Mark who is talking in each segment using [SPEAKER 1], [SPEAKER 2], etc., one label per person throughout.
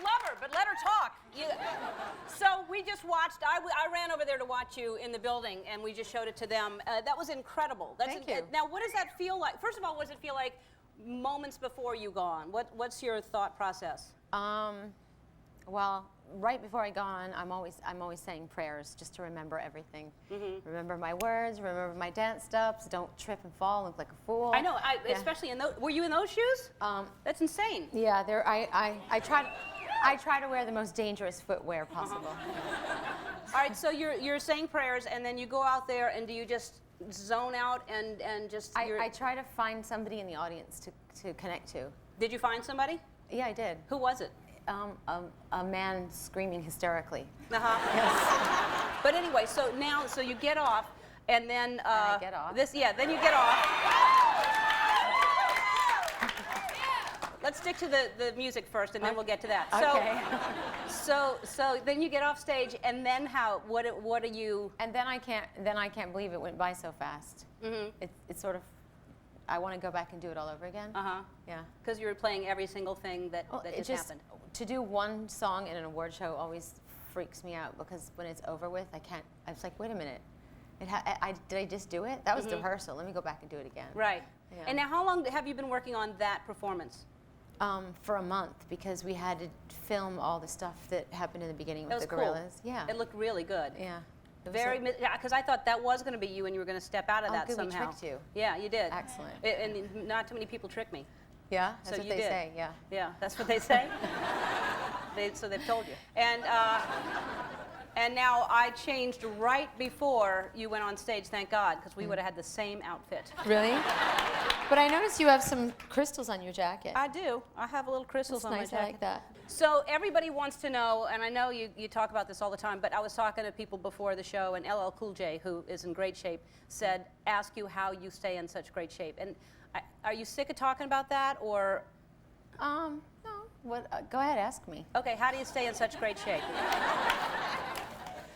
[SPEAKER 1] love her, but let her talk. So we just watched, I ran over there to watch you in the building, and we just showed it to them. That was incredible.
[SPEAKER 2] Thank you.
[SPEAKER 1] Now, what does that feel like? First of all, what does it feel like moments before you go on? What's your thought process?
[SPEAKER 2] Well, right before I go on, I'm always saying prayers just to remember everything. Remember my words, remember my dance steps, don't trip and fall, look like a fool.
[SPEAKER 1] I know, especially in those, were you in those shoes? That's insane.
[SPEAKER 2] Yeah, I try to wear the most dangerous footwear possible.
[SPEAKER 1] All right, so you're saying prayers, and then you go out there, and do you just zone out and just...
[SPEAKER 2] I try to find somebody in the audience to connect to.
[SPEAKER 1] Did you find somebody?
[SPEAKER 2] Yeah, I did.
[SPEAKER 1] Who was it?
[SPEAKER 2] A man screaming hysterically.
[SPEAKER 1] Yes. But anyway, so you get off, and then
[SPEAKER 2] I get off.
[SPEAKER 1] Then you get off. Let's stick to the music first, and then we'll get to that.
[SPEAKER 2] Okay.
[SPEAKER 1] So then you get off stage, and then how? What are you?
[SPEAKER 2] And then I can't believe it went by so fast. It's sort of. I want to go back and do it all over again. Yeah.
[SPEAKER 1] Because you were playing every single thing that just happened.
[SPEAKER 2] To do one song in an award show always freaks me out, because when it's over with, I can't. I was like, wait a minute, did I just do it? That was rehearsal. Let me go back and do it again.
[SPEAKER 1] Right.
[SPEAKER 2] Yeah.
[SPEAKER 1] And now, how long have you been working on that performance?
[SPEAKER 2] For a month, because we had to film all the stuff that happened in the beginning with the gorillas.
[SPEAKER 1] Cool.
[SPEAKER 2] Yeah.
[SPEAKER 1] It looked really good.
[SPEAKER 2] Yeah.
[SPEAKER 1] Because I thought that was going to be you, and you were going to step out of that
[SPEAKER 2] good,
[SPEAKER 1] somehow.
[SPEAKER 2] we tricked you.
[SPEAKER 1] Yeah, you did.
[SPEAKER 2] Excellent.
[SPEAKER 1] And not too many people trick me.
[SPEAKER 2] Yeah, that's what they say. Yeah.
[SPEAKER 1] Yeah, that's what they say. So they've told you. And now I changed right before you went on stage. Thank God, because we would have had the same outfit.
[SPEAKER 2] Really? But I noticed you have some crystals on your jacket.
[SPEAKER 1] I do. I have a little crystals on my jacket.
[SPEAKER 2] I like that.
[SPEAKER 1] So everybody wants to know, and I know you talk about this all the time, but I was talking to people before the show, and LL Cool J, who is in great shape, said, ask you how you stay in such great shape. And are you sick of talking about that, or?
[SPEAKER 2] No. What? Go ahead, ask me.
[SPEAKER 1] Okay, how do you stay in such great shape?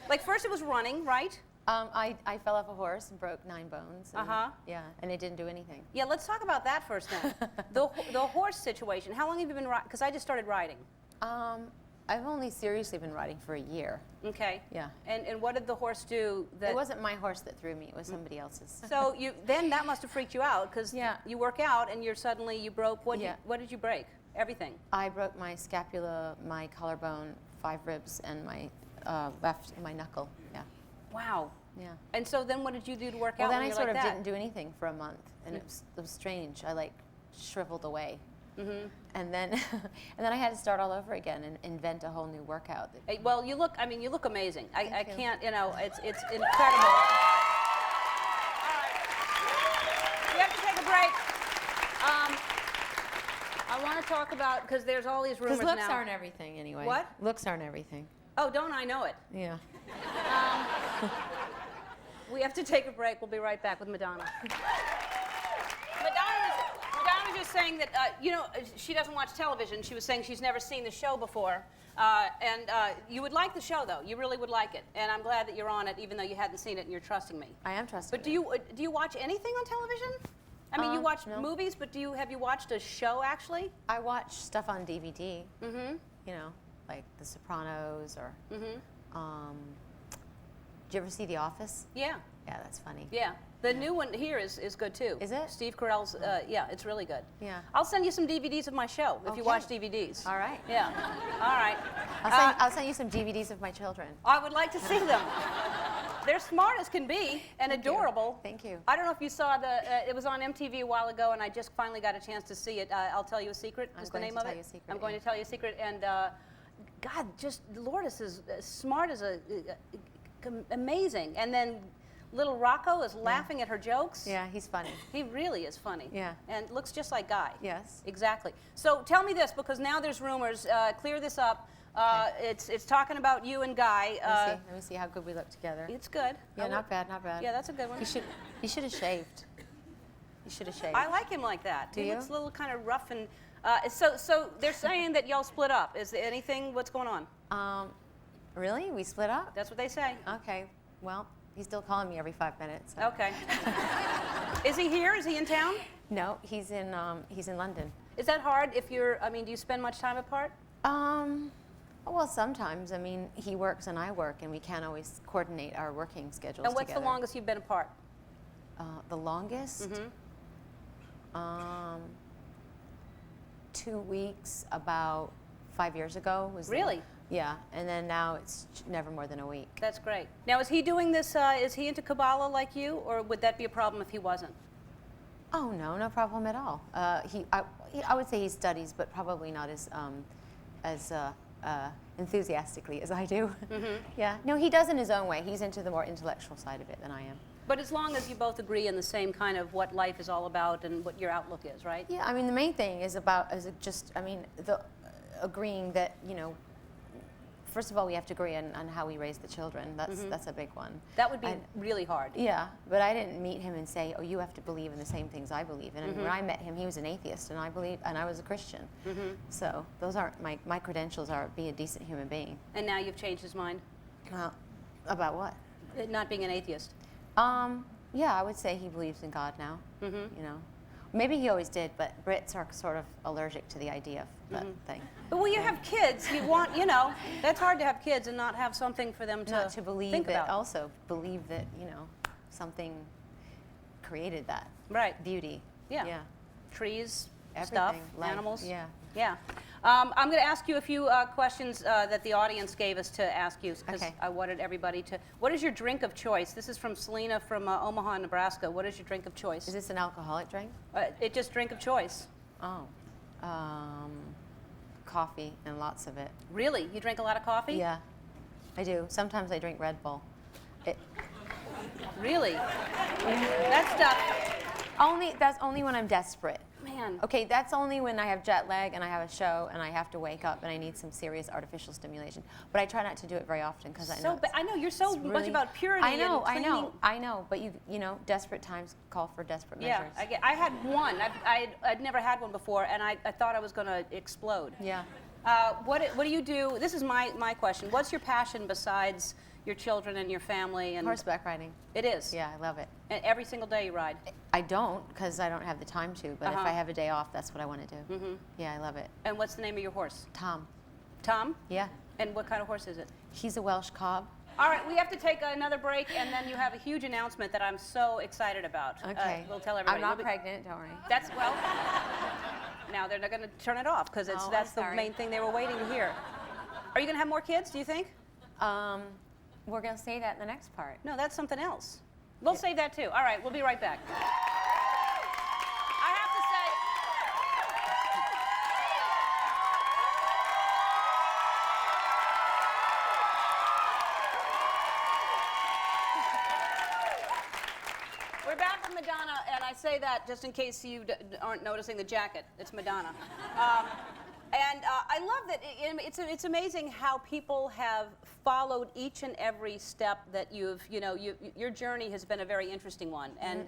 [SPEAKER 1] Like, first it was running, right?
[SPEAKER 2] I fell off a horse and broke 9 bones. And, yeah, and it didn't do anything.
[SPEAKER 1] Yeah, let's talk about that first then. the horse situation. How long have you been riding? Because I just started riding.
[SPEAKER 2] I've only seriously been riding for a year.
[SPEAKER 1] Okay.
[SPEAKER 2] Yeah.
[SPEAKER 1] And what did the horse do?
[SPEAKER 2] It wasn't my horse that threw me. It was somebody else's.
[SPEAKER 1] So then that must have freaked you out, because you work out and you broke. What did you break? Everything.
[SPEAKER 2] I broke my scapula, my collarbone, 5 ribs, and my my knuckle. Yeah.
[SPEAKER 1] Wow.
[SPEAKER 2] Yeah.
[SPEAKER 1] And so then what did you do to work out?
[SPEAKER 2] Well, then
[SPEAKER 1] when
[SPEAKER 2] I sort
[SPEAKER 1] like
[SPEAKER 2] of
[SPEAKER 1] that?
[SPEAKER 2] didn't do anything for a month, and it was strange. I like shriveled away. And then I had to start all over again and invent a whole new workout.
[SPEAKER 1] Well, you look amazing. I can't, it's incredible. All right. We have to take a break. I want to talk about, because there's all these rumors now.
[SPEAKER 2] Because looks aren't everything anyway.
[SPEAKER 1] What?
[SPEAKER 2] Looks aren't everything.
[SPEAKER 1] Oh, don't I know it?
[SPEAKER 2] Yeah.
[SPEAKER 1] We have to take a break. We'll be right back with Madonna. Madonna was just saying that, she doesn't watch television. She was saying she's never seen the show before. And you would like the show, though. You really would like it. And I'm glad that you're on it, even though you hadn't seen it and you're trusting me.
[SPEAKER 2] I am trusting
[SPEAKER 1] But do you watch anything on television? I mean, you watch movies, but have you watched a show, actually?
[SPEAKER 2] I watch stuff on DVD. You know, like The Sopranos or... Did you ever see The Office?
[SPEAKER 1] Yeah.
[SPEAKER 2] Yeah, that's funny.
[SPEAKER 1] Yeah. The new one here is good, too.
[SPEAKER 2] Is it?
[SPEAKER 1] Steve Carell's, yeah, it's really good.
[SPEAKER 2] Yeah.
[SPEAKER 1] I'll send you some DVDs of my show if you watch DVDs.
[SPEAKER 2] All right.
[SPEAKER 1] Yeah. All right.
[SPEAKER 2] I'll send you some DVDs of my children.
[SPEAKER 1] I would like to see them. They're smart as can be and adorable.
[SPEAKER 2] Thank you.
[SPEAKER 1] I don't know if you saw it was on MTV a while ago, and I just finally got a chance to see it. I'll Tell You a Secret is the name of it. I'm going to tell you a secret. And God, just Lourdes is as smart as amazing. And then little Rocco is laughing at her jokes.
[SPEAKER 2] Yeah, he's funny.
[SPEAKER 1] He really is funny.
[SPEAKER 2] Yeah.
[SPEAKER 1] And looks just like Guy.
[SPEAKER 2] Yes.
[SPEAKER 1] Exactly. So tell me this, because now there's rumors. Clear this up. It's talking about you and Guy.
[SPEAKER 2] Let me see how good we look together.
[SPEAKER 1] It's good.
[SPEAKER 2] Yeah, not bad, not bad.
[SPEAKER 1] Yeah, that's a good one.
[SPEAKER 2] He should have shaved. He should have shaved.
[SPEAKER 1] I like him like that.
[SPEAKER 2] Do you?
[SPEAKER 1] He looks a little kind of rough and. So they're saying that y'all split up. Is there anything? What's going on?
[SPEAKER 2] Really? We split up?
[SPEAKER 1] That's what they say.
[SPEAKER 2] Okay. Well, he's still calling me every 5 minutes. So.
[SPEAKER 1] Okay. Is he here? Is he in town?
[SPEAKER 2] No, he's in London.
[SPEAKER 1] Is that hard? Do you spend much time apart?
[SPEAKER 2] Well, sometimes. I mean, he works and I work, and we can't always coordinate our working schedules
[SPEAKER 1] And what's
[SPEAKER 2] together.
[SPEAKER 1] the longest you've been apart?
[SPEAKER 2] The longest? 2 weeks, about 5 years ago.
[SPEAKER 1] Really?
[SPEAKER 2] Yeah, and then now it's never more than a week.
[SPEAKER 1] That's great. Now, is he doing this, is he into Kabbalah like you, or would that be a problem if he wasn't?
[SPEAKER 2] Oh, no, no problem at all. I would say he studies, but probably not as enthusiastically as I do. Yeah, no, he does in his own way. He's into the more intellectual side of it than I am.
[SPEAKER 1] But as long as you both agree in the same kind of what life is all about and what your outlook is, right?
[SPEAKER 2] Yeah, I mean, the main thing is agreeing that, first of all, we have to agree on how we raise the children. That's a big one.
[SPEAKER 1] That would be really hard.
[SPEAKER 2] Yeah, but I didn't meet him and say, oh, you have to believe in the same things I believe in. And when I met him, he was an atheist, and I was a Christian. So those aren't my credentials are be a decent human being.
[SPEAKER 1] And now you've changed his mind?
[SPEAKER 2] About what?
[SPEAKER 1] Not being an atheist.
[SPEAKER 2] Yeah, I would say he believes in God now. Maybe he always did, but Brits are sort of allergic to the idea of that thing.
[SPEAKER 1] But when you have kids, you want, that's hard to have kids and not have something for them to
[SPEAKER 2] Not to believe
[SPEAKER 1] think
[SPEAKER 2] that,
[SPEAKER 1] about.
[SPEAKER 2] also believe that, something created that.
[SPEAKER 1] Right.
[SPEAKER 2] Beauty.
[SPEAKER 1] Yeah. Trees,
[SPEAKER 2] Everything,
[SPEAKER 1] stuff,
[SPEAKER 2] life,
[SPEAKER 1] animals.
[SPEAKER 2] yeah.
[SPEAKER 1] Yeah. I'm going to ask you a few questions that the audience gave us to ask you because
[SPEAKER 2] Okay.
[SPEAKER 1] I wanted everybody to. What is your drink of choice? This is from Selena from Omaha, Nebraska. What is your drink of choice?
[SPEAKER 2] Is this an alcoholic drink?
[SPEAKER 1] It just drink of choice.
[SPEAKER 2] Oh. Coffee and lots of it.
[SPEAKER 1] Really? You drink a lot of coffee?
[SPEAKER 2] Yeah, I do. Sometimes I drink Red Bull.
[SPEAKER 1] Really? That stuff.
[SPEAKER 2] That's only when I'm desperate.
[SPEAKER 1] Man.
[SPEAKER 2] Okay, that's only when I have jet lag and I have a show and I have to wake up and I need some serious artificial stimulation. But I try not to do it very often because I know.
[SPEAKER 1] I know you're so much
[SPEAKER 2] really,
[SPEAKER 1] about purity.
[SPEAKER 2] I know,
[SPEAKER 1] and cleaning.
[SPEAKER 2] I know. But desperate times call for desperate measures.
[SPEAKER 1] Yeah, I had one. I'd never had one before, and I thought I was going to explode.
[SPEAKER 2] Yeah.
[SPEAKER 1] What do you do? This is my question. What's your passion besides your children and your family? And
[SPEAKER 2] Horseback riding.
[SPEAKER 1] It is?
[SPEAKER 2] Yeah, I love it.
[SPEAKER 1] And every single day you ride?
[SPEAKER 2] I don't because I don't have the time to, but if I have a day off, that's what I want to do. Yeah, I love it.
[SPEAKER 1] And what's the name of your horse?
[SPEAKER 2] Tom.
[SPEAKER 1] Tom?
[SPEAKER 2] Yeah.
[SPEAKER 1] And what kind of horse is it?
[SPEAKER 2] He's a Welsh cob.
[SPEAKER 1] All right, we have to take another break, and then you have a huge announcement that I'm so excited about.
[SPEAKER 2] Okay.
[SPEAKER 1] We'll tell everybody.
[SPEAKER 2] I'm not pregnant, don't worry.
[SPEAKER 1] That's, well, now they're not going to turn it off because that's the main thing they were waiting to hear. Are you going to have more kids, do you think?
[SPEAKER 2] We're going to say that in the next part.
[SPEAKER 1] No, that's something else. We'll save that too. All right, we'll be right back. I have to say. We're back with Madonna, and I say that just in case you aren't noticing the jacket. It's Madonna. And I love that it's amazing how people have followed each and every step that your journey has been a very interesting one, and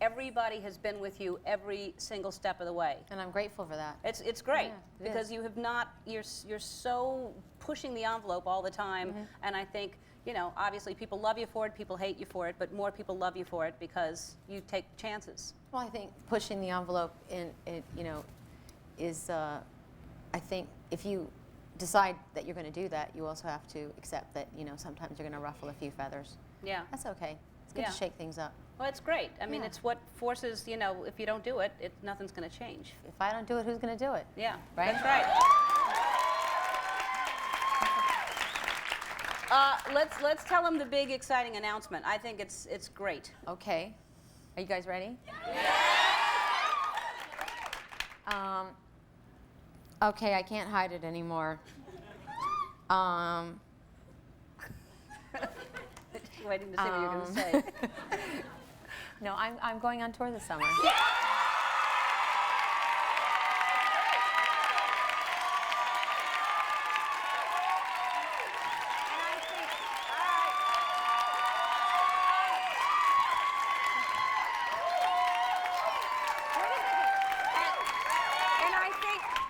[SPEAKER 1] everybody has been with you every single step of the way.
[SPEAKER 2] And I'm grateful for that.
[SPEAKER 1] It's great
[SPEAKER 2] Yeah,
[SPEAKER 1] because you have not you're so pushing the envelope all the time, and I think obviously people love you for it, people hate you for it, but more people love you for it because you take chances.
[SPEAKER 2] Well, I think pushing the envelope is. I think if you decide that you're going to do that, you also have to accept that, sometimes you're going to ruffle a few feathers.
[SPEAKER 1] Yeah.
[SPEAKER 2] That's okay. It's good to shake things up.
[SPEAKER 1] Well, it's great. I mean,
[SPEAKER 2] Yeah.
[SPEAKER 1] it's what forces, if you don't do it, nothing's going to change.
[SPEAKER 2] If I don't do it, who's going to do it?
[SPEAKER 1] Yeah,
[SPEAKER 2] Right?
[SPEAKER 1] that's right. Let's tell them the big, exciting announcement. I think it's great.
[SPEAKER 2] Okay. Are you guys ready? Okay, I can't hide it anymore.
[SPEAKER 1] Waiting to see what you're going to say.
[SPEAKER 2] No, I'm going on tour this summer.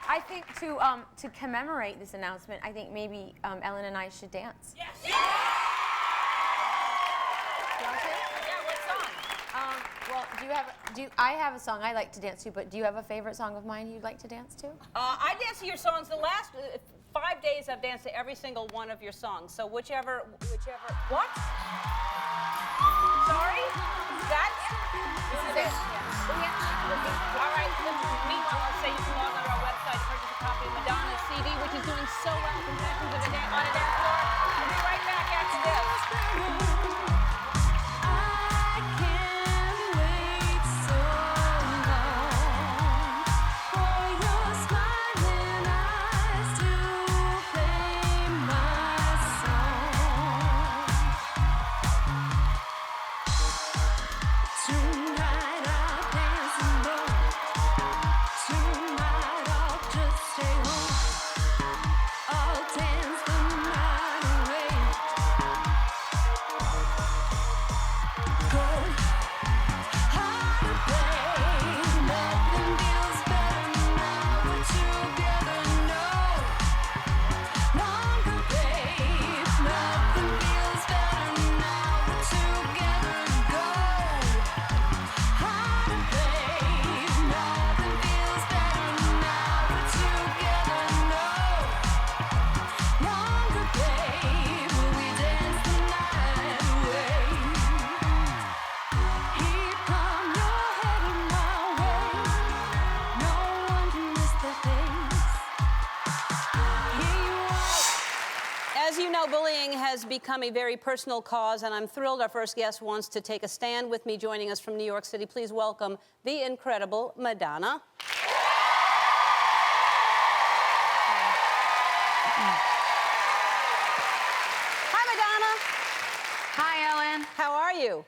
[SPEAKER 2] I think to commemorate this announcement, I think maybe Ellen and I should dance.
[SPEAKER 1] Yes.
[SPEAKER 2] You want to?
[SPEAKER 1] Yeah, what song?
[SPEAKER 2] Well, I have a song I like to dance to, but do you have a favorite song of mine you'd like to dance to?
[SPEAKER 1] I dance to your songs. The last 5 days I've danced to every single one of your songs. So whichever, what? Sorry? This is it. All right, meanwhile, I'll say you can log on to our website to purchase a copy of Madonna's CD, which is doing so well. Confessions of a Dance on a Dance Floor. We'll be right back after this. As you know, bullying has become a very personal cause, and I'm thrilled our first guest wants to take a stand with me. Joining us from New York City, please welcome the incredible Madonna. Hi, Madonna.
[SPEAKER 3] Hi, Ellen.
[SPEAKER 1] How are you?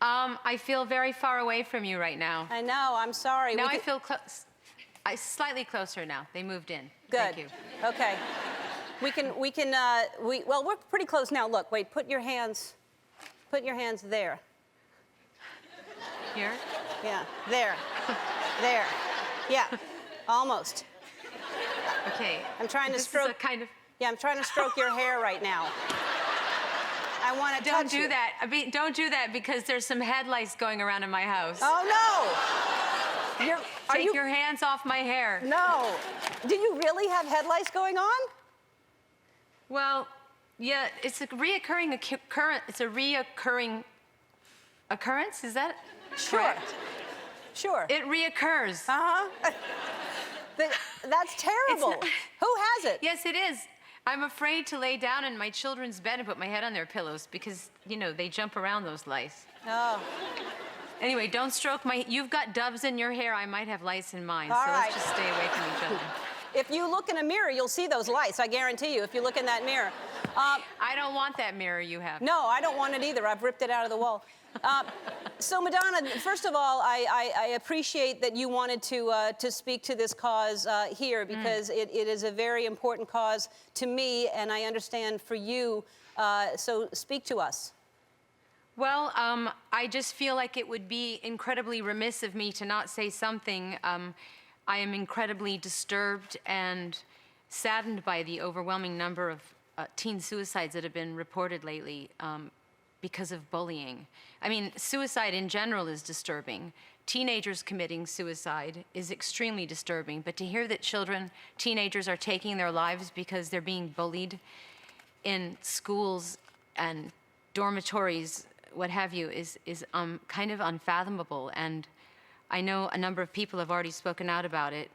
[SPEAKER 3] I feel very far away from you right now.
[SPEAKER 1] I know, I'm sorry.
[SPEAKER 3] Now I feel slightly closer now. They moved in.
[SPEAKER 1] Good.
[SPEAKER 3] Thank you.
[SPEAKER 1] Okay. Well, we're pretty close now. Look, wait, put your hands there.
[SPEAKER 3] Here?
[SPEAKER 1] Yeah, there. There. Yeah, almost.
[SPEAKER 3] Okay.
[SPEAKER 1] I'm trying to
[SPEAKER 3] this
[SPEAKER 1] stroke.
[SPEAKER 3] Is a kind of...
[SPEAKER 1] Yeah, I'm trying to stroke your hair right now. I want to touch
[SPEAKER 3] Don't do
[SPEAKER 1] you.
[SPEAKER 3] that. I mean, don't do that because there's some head lice going around in my house.
[SPEAKER 1] Oh, no!
[SPEAKER 3] Take your hands off my hair.
[SPEAKER 1] No. Do you really have head lice going on?
[SPEAKER 3] Well, yeah, it's a reoccurring occurrence. Is that
[SPEAKER 1] Sure.
[SPEAKER 3] correct?
[SPEAKER 1] Sure.
[SPEAKER 3] It reoccurs.
[SPEAKER 1] Uh-huh. That's terrible. Who has it?
[SPEAKER 3] Yes, it is. I'm afraid to lay down in my children's bed and put my head on their pillows because, you know, they jump around those lice.
[SPEAKER 1] Oh.
[SPEAKER 3] Anyway, don't stroke my... You've got doves in your hair. I might have lice in mine,
[SPEAKER 1] All
[SPEAKER 3] so
[SPEAKER 1] right.
[SPEAKER 3] let's just stay away from each other.
[SPEAKER 1] If you look in a mirror, you'll see those lights, I guarantee you, if you look in that mirror.
[SPEAKER 3] I don't want that mirror you have.
[SPEAKER 1] No, I don't want it either. I've ripped it out of the wall. So, Madonna, first of all, I appreciate that you wanted to speak to this cause here because it is a very important cause to me, and I understand for you. So speak to us.
[SPEAKER 3] Well, I just feel like it would be incredibly remiss of me to not say something. I am incredibly disturbed and saddened by the overwhelming number of teen suicides that have been reported lately because of bullying. I mean, suicide in general is disturbing. Teenagers committing suicide is extremely disturbing, but to hear that teenagers are taking their lives because they're being bullied in schools and dormitories, what have you, is kind of unfathomable. And I know a number of people have already spoken out about it,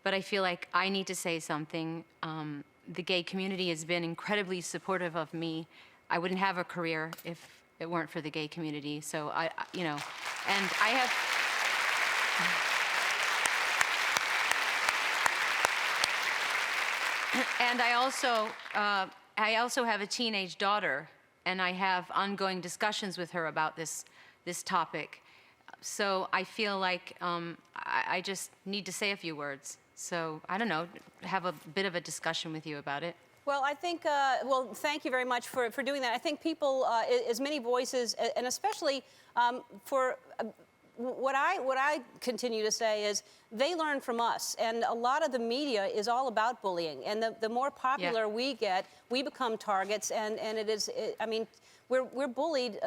[SPEAKER 3] but I feel like I need to say something. The gay community has been incredibly supportive of me. I wouldn't have a career if it weren't for the gay community. So you know, and I have. And I also have a teenage daughter, and I have ongoing discussions with her about this topic. So I feel like I just need to say a few words. So I don't know, have a bit of a discussion with you about it.
[SPEAKER 1] Well, I think, well, thank you very much for doing that. I think people, as many voices, and especially for what I continue to say is they learn from us. And a lot of the media is all about bullying. And the more popular we get, we become targets. And it is, I mean, we're bullied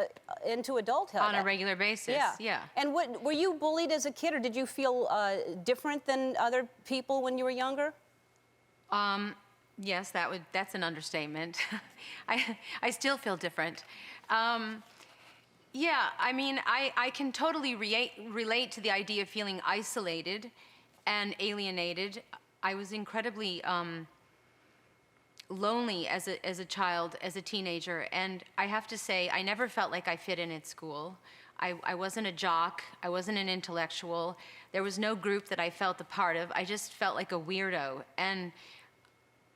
[SPEAKER 1] into adulthood.
[SPEAKER 3] On a regular basis, yeah.
[SPEAKER 1] And were you bullied as a kid, or did you feel different than other people when you were younger?
[SPEAKER 3] Yes, that's an understatement. I still feel different. Yeah, I mean, I can totally relate to the idea of feeling isolated and alienated. I was incredibly lonely as a child, as a teenager, and I have to say, I never felt like I fit in at school. I wasn't a jock, I wasn't an intellectual. There was no group that I felt a part of. I just felt like a weirdo. And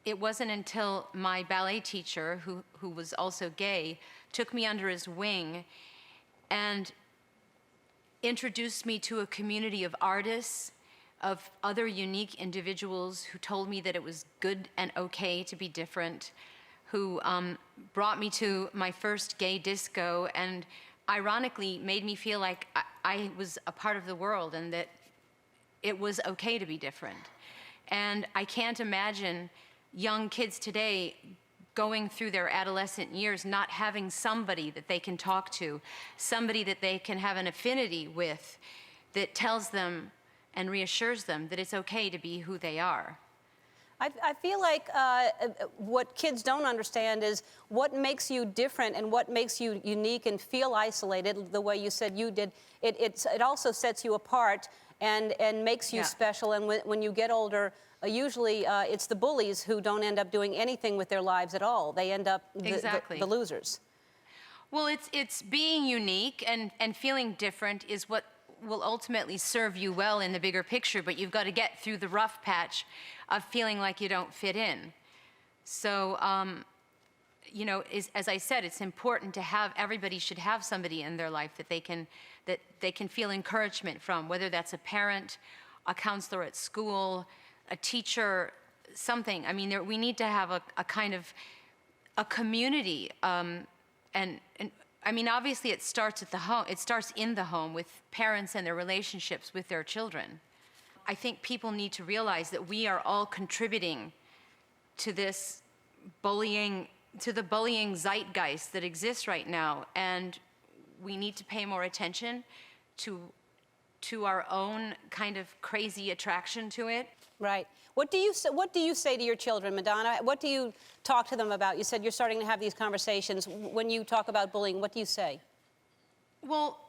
[SPEAKER 3] it wasn't until my ballet teacher, who was also gay, took me under his wing and introduced me to a community of artists, of other unique individuals who told me that it was good and okay to be different, who brought me to my first gay disco and ironically made me feel like I was a part of the world and that it was okay to be different. And I can't imagine young kids today going through their adolescent years not having somebody that they can talk to, somebody that they can have an affinity with, that tells them and reassures them that it's okay to be who they are.
[SPEAKER 1] I feel like what kids don't understand is what makes you different and what makes you unique and feel isolated the way you said you did. It also sets you apart and makes you special. And when you get older, usually it's the bullies who don't end up doing anything with their lives at all. They end up the losers.
[SPEAKER 3] Well, it's being unique and feeling different is what will ultimately serve you well in the bigger picture, but you've got to get through the rough patch of feeling like you don't fit in. So, you know, as I said, it's important to have, everybody should have somebody in their life that they can feel encouragement from, whether that's a parent, a counselor at school, a teacher, something. I mean, we need to have a kind of a community, and I mean, obviously it starts at the home. It starts in the home with parents and their relationships with their children. I think people need to realize that we are all contributing to this bullying, to the bullying zeitgeist that exists right now, and we need to pay more attention to our own kind of crazy attraction to it.
[SPEAKER 1] Right. What do you say to your children, Madonna? What do you talk to them about? You said you're starting to have these conversations. When you talk about bullying, what do you say?
[SPEAKER 3] Well,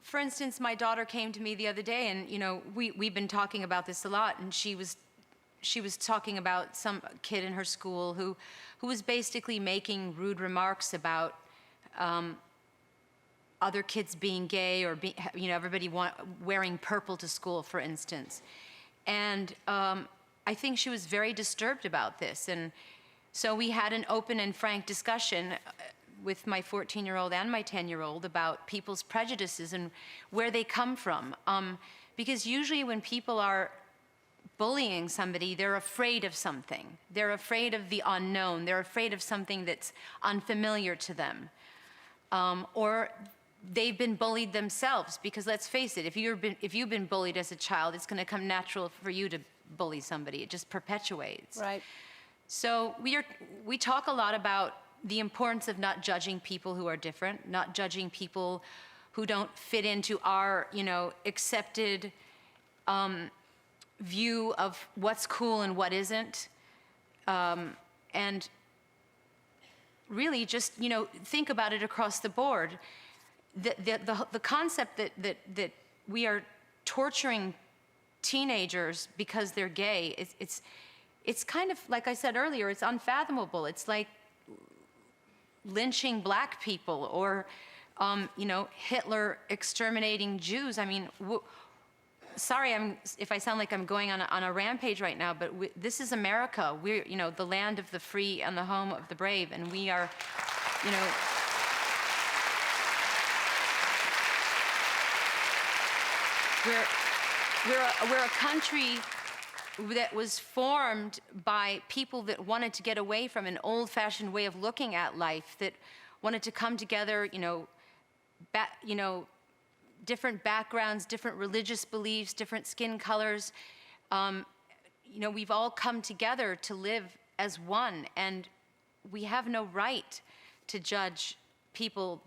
[SPEAKER 3] for instance, my daughter came to me the other day, and you know, we've been talking about this a lot, and she was talking about some kid in her school who was basically making rude remarks about other kids being gay or you know, everybody wearing purple to school, for instance. And I think she was very disturbed about this. And so we had an open and frank discussion with my 14-year-old and my 10-year-old about people's prejudices and where they come from. Because usually when people are bullying somebody, they're afraid of something. They're afraid of the unknown. They're afraid of something that's unfamiliar to them. Or they've been bullied themselves, because let's face it, if you've been bullied as a child, it's going to come natural for you to bully somebody. It just perpetuates.
[SPEAKER 1] Right.
[SPEAKER 3] So we talk a lot about the importance of not judging people who are different, not judging people who don't fit into our, you know, accepted view of what's cool and what isn't, and really just, you know, think about it across the board. The concept that we are torturing teenagers because they're gay, it's kind of, like I said earlier, it's unfathomable. It's like lynching black people or, you know, Hitler exterminating Jews. I mean, sorry if I sound like I'm going on a rampage right now, but this is America. We're, you know, the land of the free and the home of the brave, and we are, you know, we're a country that was formed by people that wanted to get away from an old-fashioned way of looking at life, that wanted to come together, you know, different backgrounds, different religious beliefs, different skin colors. You know, we've all come together to live as one, and we have no right to judge people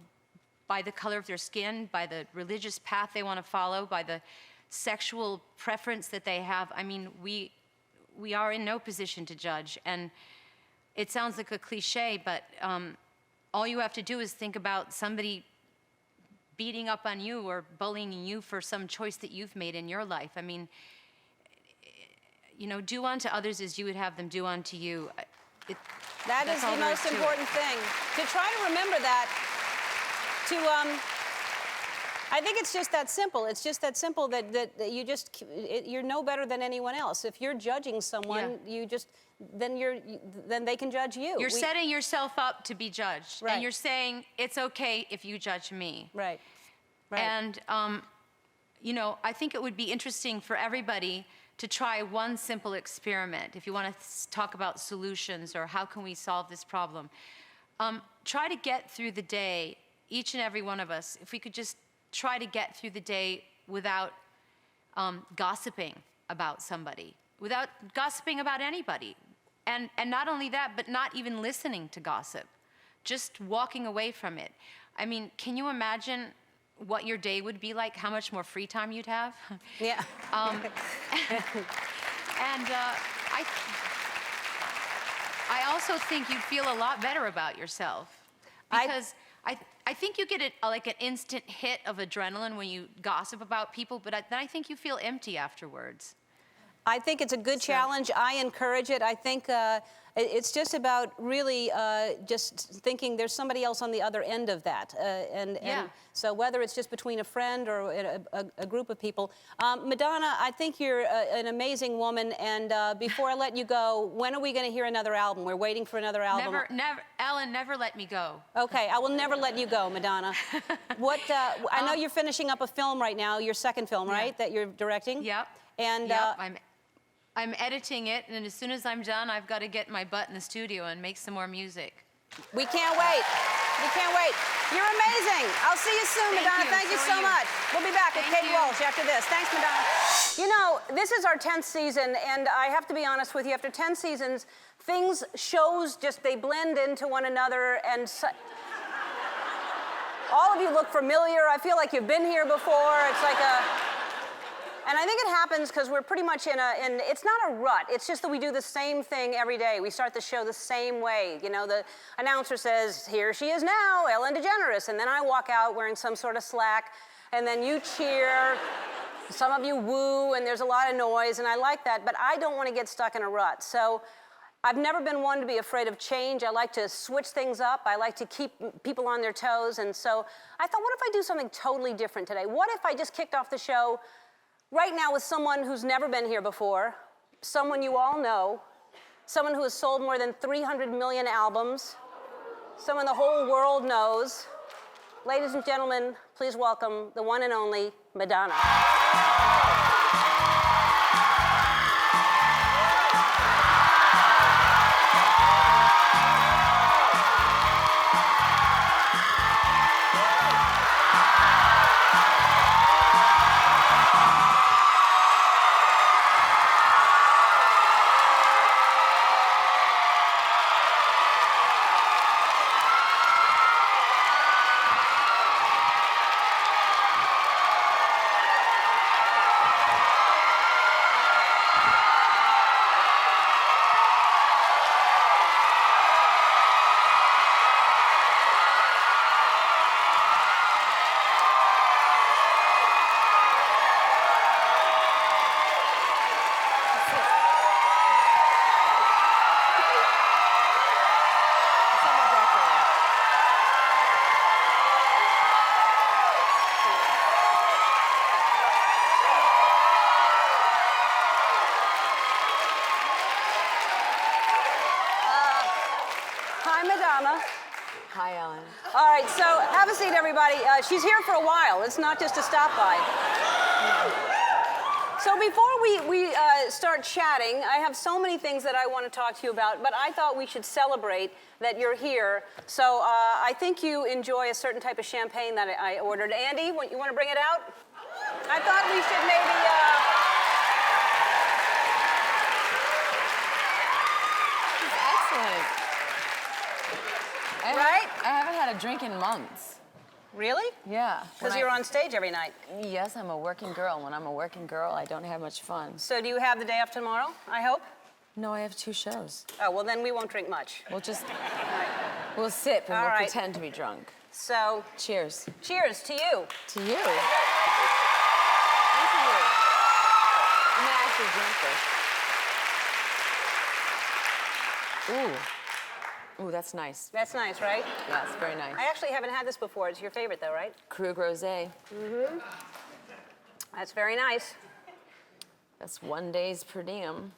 [SPEAKER 3] by the color of their skin, by the religious path they want to follow, by the sexual preference that they have. I mean, we we are in no position to judge. And it sounds like a cliche, but all you have to do is think about somebody beating up on you or bullying you for some choice that you've made in your life. I mean, you know, do unto others as you would have them do unto you.
[SPEAKER 1] That is the most important thing. To try to remember that, I think it's just that simple. It's just that simple that you're no better than anyone else. If you're judging someone, then they can judge you.
[SPEAKER 3] You're setting yourself up to be judged.
[SPEAKER 1] Right.
[SPEAKER 3] And you're saying, it's okay if you judge me.
[SPEAKER 1] Right. Right.
[SPEAKER 3] And, you know, I think it would be interesting for everybody to try one simple experiment. If you want to talk about solutions or how can we solve this problem, try to get through the day, each and every one of us, if we could just try to get through the day without gossiping about somebody, without gossiping about anybody. And not only that, but not even listening to gossip, just walking away from it. I mean, can you imagine what your day would be like, how much more free time you'd have?
[SPEAKER 1] Yeah.
[SPEAKER 3] And I also think you'd feel a lot better about yourself, because I think you get like an instant hit of adrenaline when you gossip about people, but then I think you feel empty afterwards.
[SPEAKER 1] I think it's a good challenge. I encourage it. I think it's just about really just thinking there's somebody else on the other end of that. And so whether it's just between a friend or a group of people. Madonna, I think you're an amazing woman. And before I let you go, when are we going to hear another album? We're waiting for another album.
[SPEAKER 3] Never, Ellen, never let me go.
[SPEAKER 1] Okay, I will never let you go, Madonna. I know you're finishing up a film right now, your second film, right, that you're directing?
[SPEAKER 3] Yep.
[SPEAKER 1] And
[SPEAKER 3] yep, I'm editing it, and as soon as I'm done, I've got to get my butt in the studio and make some more music.
[SPEAKER 1] We can't wait. We can't wait. You're amazing. I'll see you soon, Madonna. Thank you so much. We'll be back with Kate Walsh after this. Thanks, Madonna. You know, this is our 10th season, and I have to be honest with you, after 10 seasons, shows just, they blend into one another, and all of you look familiar. I feel like you've been here before. It's like and I think it happens because we're pretty much it's not a rut, it's just that we do the same thing every day. We start the show the same way. You know, the announcer says, here she is now, Ellen DeGeneres, and then I walk out wearing some sort of slack, and then you cheer, some of you woo, and there's a lot of noise, and I like that, but I don't want to get stuck in a rut. So I've never been one to be afraid of change. I like to switch things up. I like to keep people on their toes, and so I thought, what if I do something totally different today? What if I just kicked off the show right now with someone who's never been here before, someone you all know, someone who has sold more than 300 million albums, someone the whole world knows. Ladies and gentlemen, please welcome the one and only Madonna.
[SPEAKER 4] Hi, Ellen.
[SPEAKER 1] All right, so have a seat, everybody. She's here for a while. It's not just a stop by. So before we start chatting, I have so many things that I want to talk to you about, but I thought we should celebrate that you're here. So I think you enjoy a certain type of champagne that I ordered. Andy, you want to bring it out? I thought we should maybe...
[SPEAKER 4] Excellent. I haven't had a drink in months.
[SPEAKER 1] Really?
[SPEAKER 4] Yeah.
[SPEAKER 1] Because you're on stage every night.
[SPEAKER 4] Yes, I'm a working girl. When I'm a working girl, I don't have much fun.
[SPEAKER 1] So do you have the day off tomorrow, I hope?
[SPEAKER 4] No, I have 2 shows.
[SPEAKER 1] Oh, well, then we won't drink much.
[SPEAKER 4] We'll just,
[SPEAKER 1] Right.
[SPEAKER 4] we'll sip and
[SPEAKER 1] All
[SPEAKER 4] we'll
[SPEAKER 1] right.
[SPEAKER 4] pretend to be drunk.
[SPEAKER 1] So,
[SPEAKER 4] Cheers.
[SPEAKER 1] cheers to you.
[SPEAKER 4] To you. And to you. I'm gonna actually drink this. Ooh. Ooh, that's nice.
[SPEAKER 1] That's nice, right?
[SPEAKER 4] Yeah, it's very nice.
[SPEAKER 1] I actually haven't had this before. It's your favorite, though, right?
[SPEAKER 4] Krug Rosé.
[SPEAKER 1] That's very nice.
[SPEAKER 4] That's 1 day's per diem.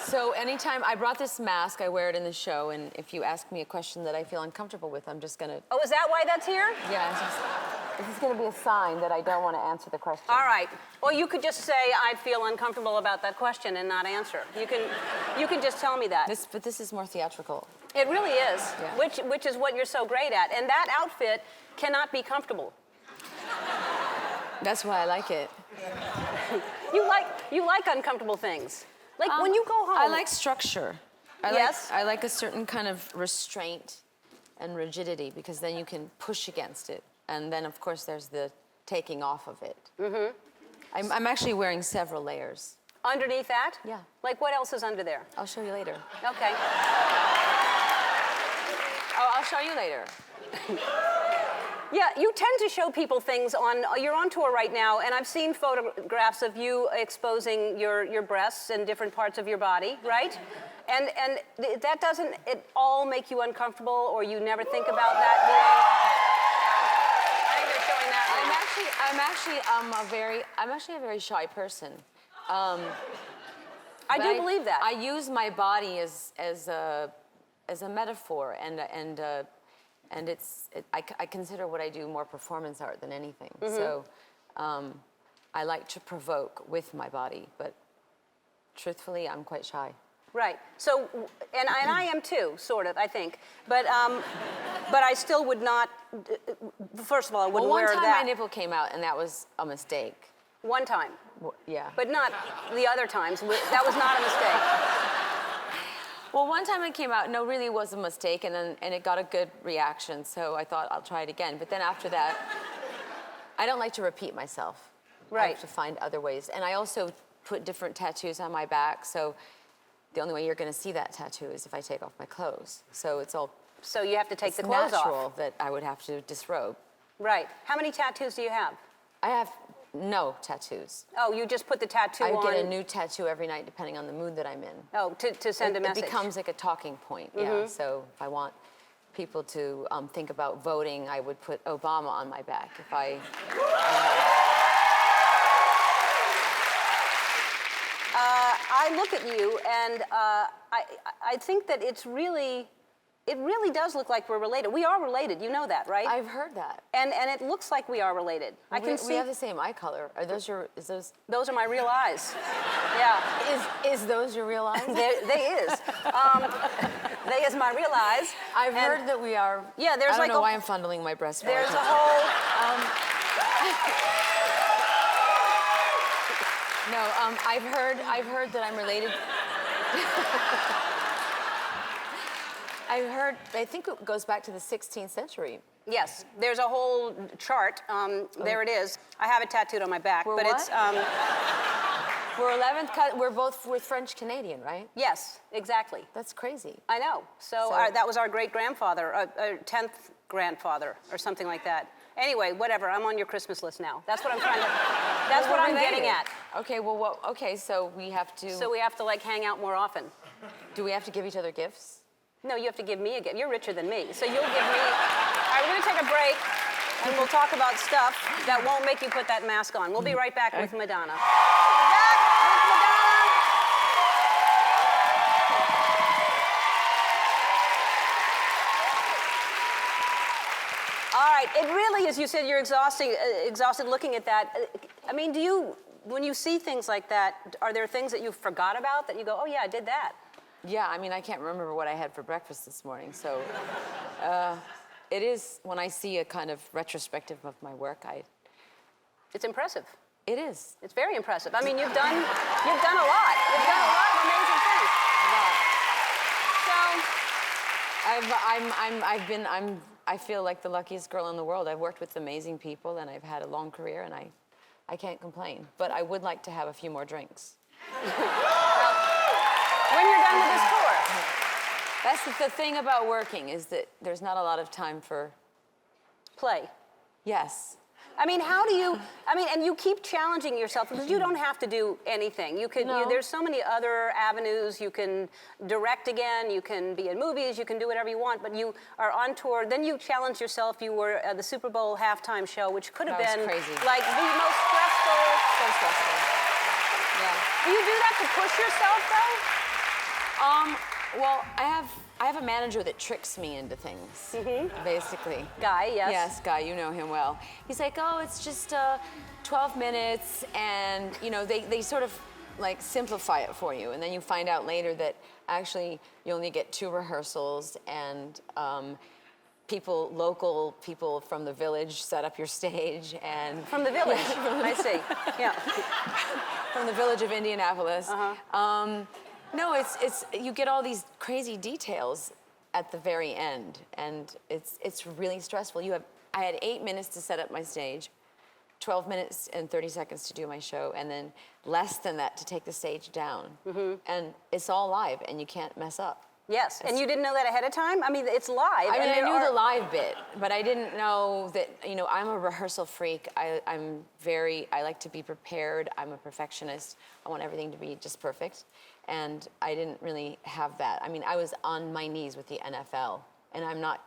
[SPEAKER 4] So anytime I brought this mask, I wear it in the show, and if you ask me a question that I feel uncomfortable with, I'm just gonna.
[SPEAKER 1] Oh, is that why that's here?
[SPEAKER 4] Yeah, this is gonna be a sign that I don't want to answer the question.
[SPEAKER 1] All right. Well, you could just say, I feel uncomfortable about that question and not answer. You can just tell me that.
[SPEAKER 4] But this is more theatrical.
[SPEAKER 1] It really is,
[SPEAKER 4] Yeah.
[SPEAKER 1] which is what you're so great at. And that outfit cannot be comfortable.
[SPEAKER 4] That's why I like it.
[SPEAKER 1] You like uncomfortable things. Like when you go home.
[SPEAKER 4] I like structure.
[SPEAKER 1] Yes?
[SPEAKER 4] I like a certain kind of restraint and rigidity because then you can push against it. And then, of course, there's the taking off of it. Mm-hmm. I'm actually wearing several layers.
[SPEAKER 1] Underneath that?
[SPEAKER 4] Yeah.
[SPEAKER 1] Like what else is under there?
[SPEAKER 4] I'll show you later.
[SPEAKER 1] Okay.
[SPEAKER 4] Oh, I'll show you later.
[SPEAKER 1] Yeah, you tend to show people things you're on tour right now, and I've seen photographs of you exposing your breasts and different parts of your body, right? And that doesn't at all make you uncomfortable, or you never think about that I think they're showing that right
[SPEAKER 4] I'm actually a very shy person.
[SPEAKER 1] I
[SPEAKER 4] But
[SPEAKER 1] do believe that.
[SPEAKER 4] I use my body as a metaphor, and I consider what I do more performance art than anything. So I like to provoke with my body, but truthfully, I'm quite shy.
[SPEAKER 1] Right. So, and I am too, sort of, I think. But I still would not. First of all, I wouldn't
[SPEAKER 4] Well, one
[SPEAKER 1] wear
[SPEAKER 4] time
[SPEAKER 1] that.
[SPEAKER 4] my nipple came out, and that was a mistake.
[SPEAKER 1] One time,
[SPEAKER 4] Yeah.
[SPEAKER 1] but not the other times. That was not a mistake.
[SPEAKER 4] Well, one time it came out, no, really was a mistake, and it got a good reaction, so I thought I'll try it again. But then after that, I don't like to repeat myself. I
[SPEAKER 1] Right.
[SPEAKER 4] have to find other ways. And I also put different tattoos on my back, so the only way you're going to see that tattoo is if I take off my clothes. So it's all
[SPEAKER 1] So you have to take
[SPEAKER 4] it's
[SPEAKER 1] the clothes
[SPEAKER 4] natural
[SPEAKER 1] off.
[SPEAKER 4] that I would have to disrobe.
[SPEAKER 1] Right. How many tattoos do you have?
[SPEAKER 4] I have no tattoos.
[SPEAKER 1] Oh, you just put the tattoo
[SPEAKER 4] I
[SPEAKER 1] on.
[SPEAKER 4] get a new tattoo every night depending on the mood that I'm in.
[SPEAKER 1] Oh, to send a message.
[SPEAKER 4] It becomes like a talking point, yeah. So if I want people to think about voting, I would put Obama on my back. If
[SPEAKER 1] I look at you, and I think that it really does look like we're related. We are related. You know that, right?
[SPEAKER 4] I've heard that.
[SPEAKER 1] And it looks like we are related. I can see.
[SPEAKER 4] We have the same eye color. Are those your? Is those?
[SPEAKER 1] Those are my real eyes. Yeah.
[SPEAKER 4] Is those your real eyes?
[SPEAKER 1] They is. They is my real eyes.
[SPEAKER 4] I've
[SPEAKER 1] And
[SPEAKER 4] heard that we are.
[SPEAKER 1] Yeah, there's
[SPEAKER 4] I don't
[SPEAKER 1] like
[SPEAKER 4] know
[SPEAKER 1] a-
[SPEAKER 4] why I'm fondling my breast.
[SPEAKER 1] There's a whole.
[SPEAKER 4] No, I've heard that I'm related. I think it goes back to the 16th century.
[SPEAKER 1] Yes, there's a whole chart. There it is. I have it tattooed on my back,
[SPEAKER 4] We're
[SPEAKER 1] but
[SPEAKER 4] what?
[SPEAKER 1] it's.
[SPEAKER 4] We're 11th cut. We're French Canadian, right?
[SPEAKER 1] Yes, exactly.
[SPEAKER 4] That's crazy.
[SPEAKER 1] I know. So that was our great grandfather, 10th grandfather, or something like that. Anyway, whatever. I'm on your Christmas list now. That's what I'm trying to. That's what I'm getting at.
[SPEAKER 4] Okay. Well. Okay. So we have to.
[SPEAKER 1] So we have to like hang out more often.
[SPEAKER 4] Do we have to give each other gifts?
[SPEAKER 1] No, you have to give me a gift. You're richer than me, so you'll give me. All right, we're gonna take a break, and we'll talk about stuff that won't make you put that mask on. We'll be right back with Madonna. We're back with Madonna. All right, it really is. You said you're exhausted looking at that. I mean, when you see things like that, are there things that you forgot about that you go, oh yeah, I did that?
[SPEAKER 4] Yeah, I mean, I can't remember what I had for breakfast this morning, so it is, when I see a kind of retrospective of my work,
[SPEAKER 1] It's impressive.
[SPEAKER 4] it is.
[SPEAKER 1] It's very impressive. I mean, you've done a lot. You've done a lot of amazing things.
[SPEAKER 4] I feel like the luckiest girl in the world. I've worked with amazing people, and I've had a long career, and I I can't complain. But I would like to have a few more drinks.
[SPEAKER 1] When you're done with this tour.
[SPEAKER 4] That's the thing about working, is that there's not a lot of time for...
[SPEAKER 1] Play.
[SPEAKER 4] Yes.
[SPEAKER 1] I mean, how do you, and you keep challenging yourself because you don't have to do anything. You could,
[SPEAKER 4] No.
[SPEAKER 1] there's so many other avenues. You can direct again, you can be in movies, you can do whatever you want, but you are on tour. Then you challenge yourself. You were at the Super Bowl halftime show, which could have
[SPEAKER 4] That
[SPEAKER 1] been
[SPEAKER 4] was crazy.
[SPEAKER 1] like the most stressful.
[SPEAKER 4] So stressful. Yeah.
[SPEAKER 1] Do you do that to push yourself, though?
[SPEAKER 4] Well, I have a manager that tricks me into things, basically.
[SPEAKER 1] Guy, yes.
[SPEAKER 4] Yes, Guy, you know him well. He's like, oh, it's just 12 minutes, and they sort of like simplify it for you, and then you find out later that actually you only get 2 rehearsals, and local people from the village set up your stage, and
[SPEAKER 1] From the village, I see, yeah.
[SPEAKER 4] from the village of Indianapolis. No, it's you get all these crazy details at the very end, and it's really stressful. I had 8 minutes to set up my stage, 12 minutes and 30 seconds to do my show, and then less than that to take the stage down. And it's all live, and you can't mess up.
[SPEAKER 1] Yes, and you didn't know that ahead of time? I mean, it's live.
[SPEAKER 4] I mean, I
[SPEAKER 1] and
[SPEAKER 4] knew the live bit, but I didn't know that, I'm a rehearsal freak. I like to be prepared. I'm a perfectionist. I want everything to be just perfect. And I didn't really have that. I mean, I was on my knees with the NFL, and I'm not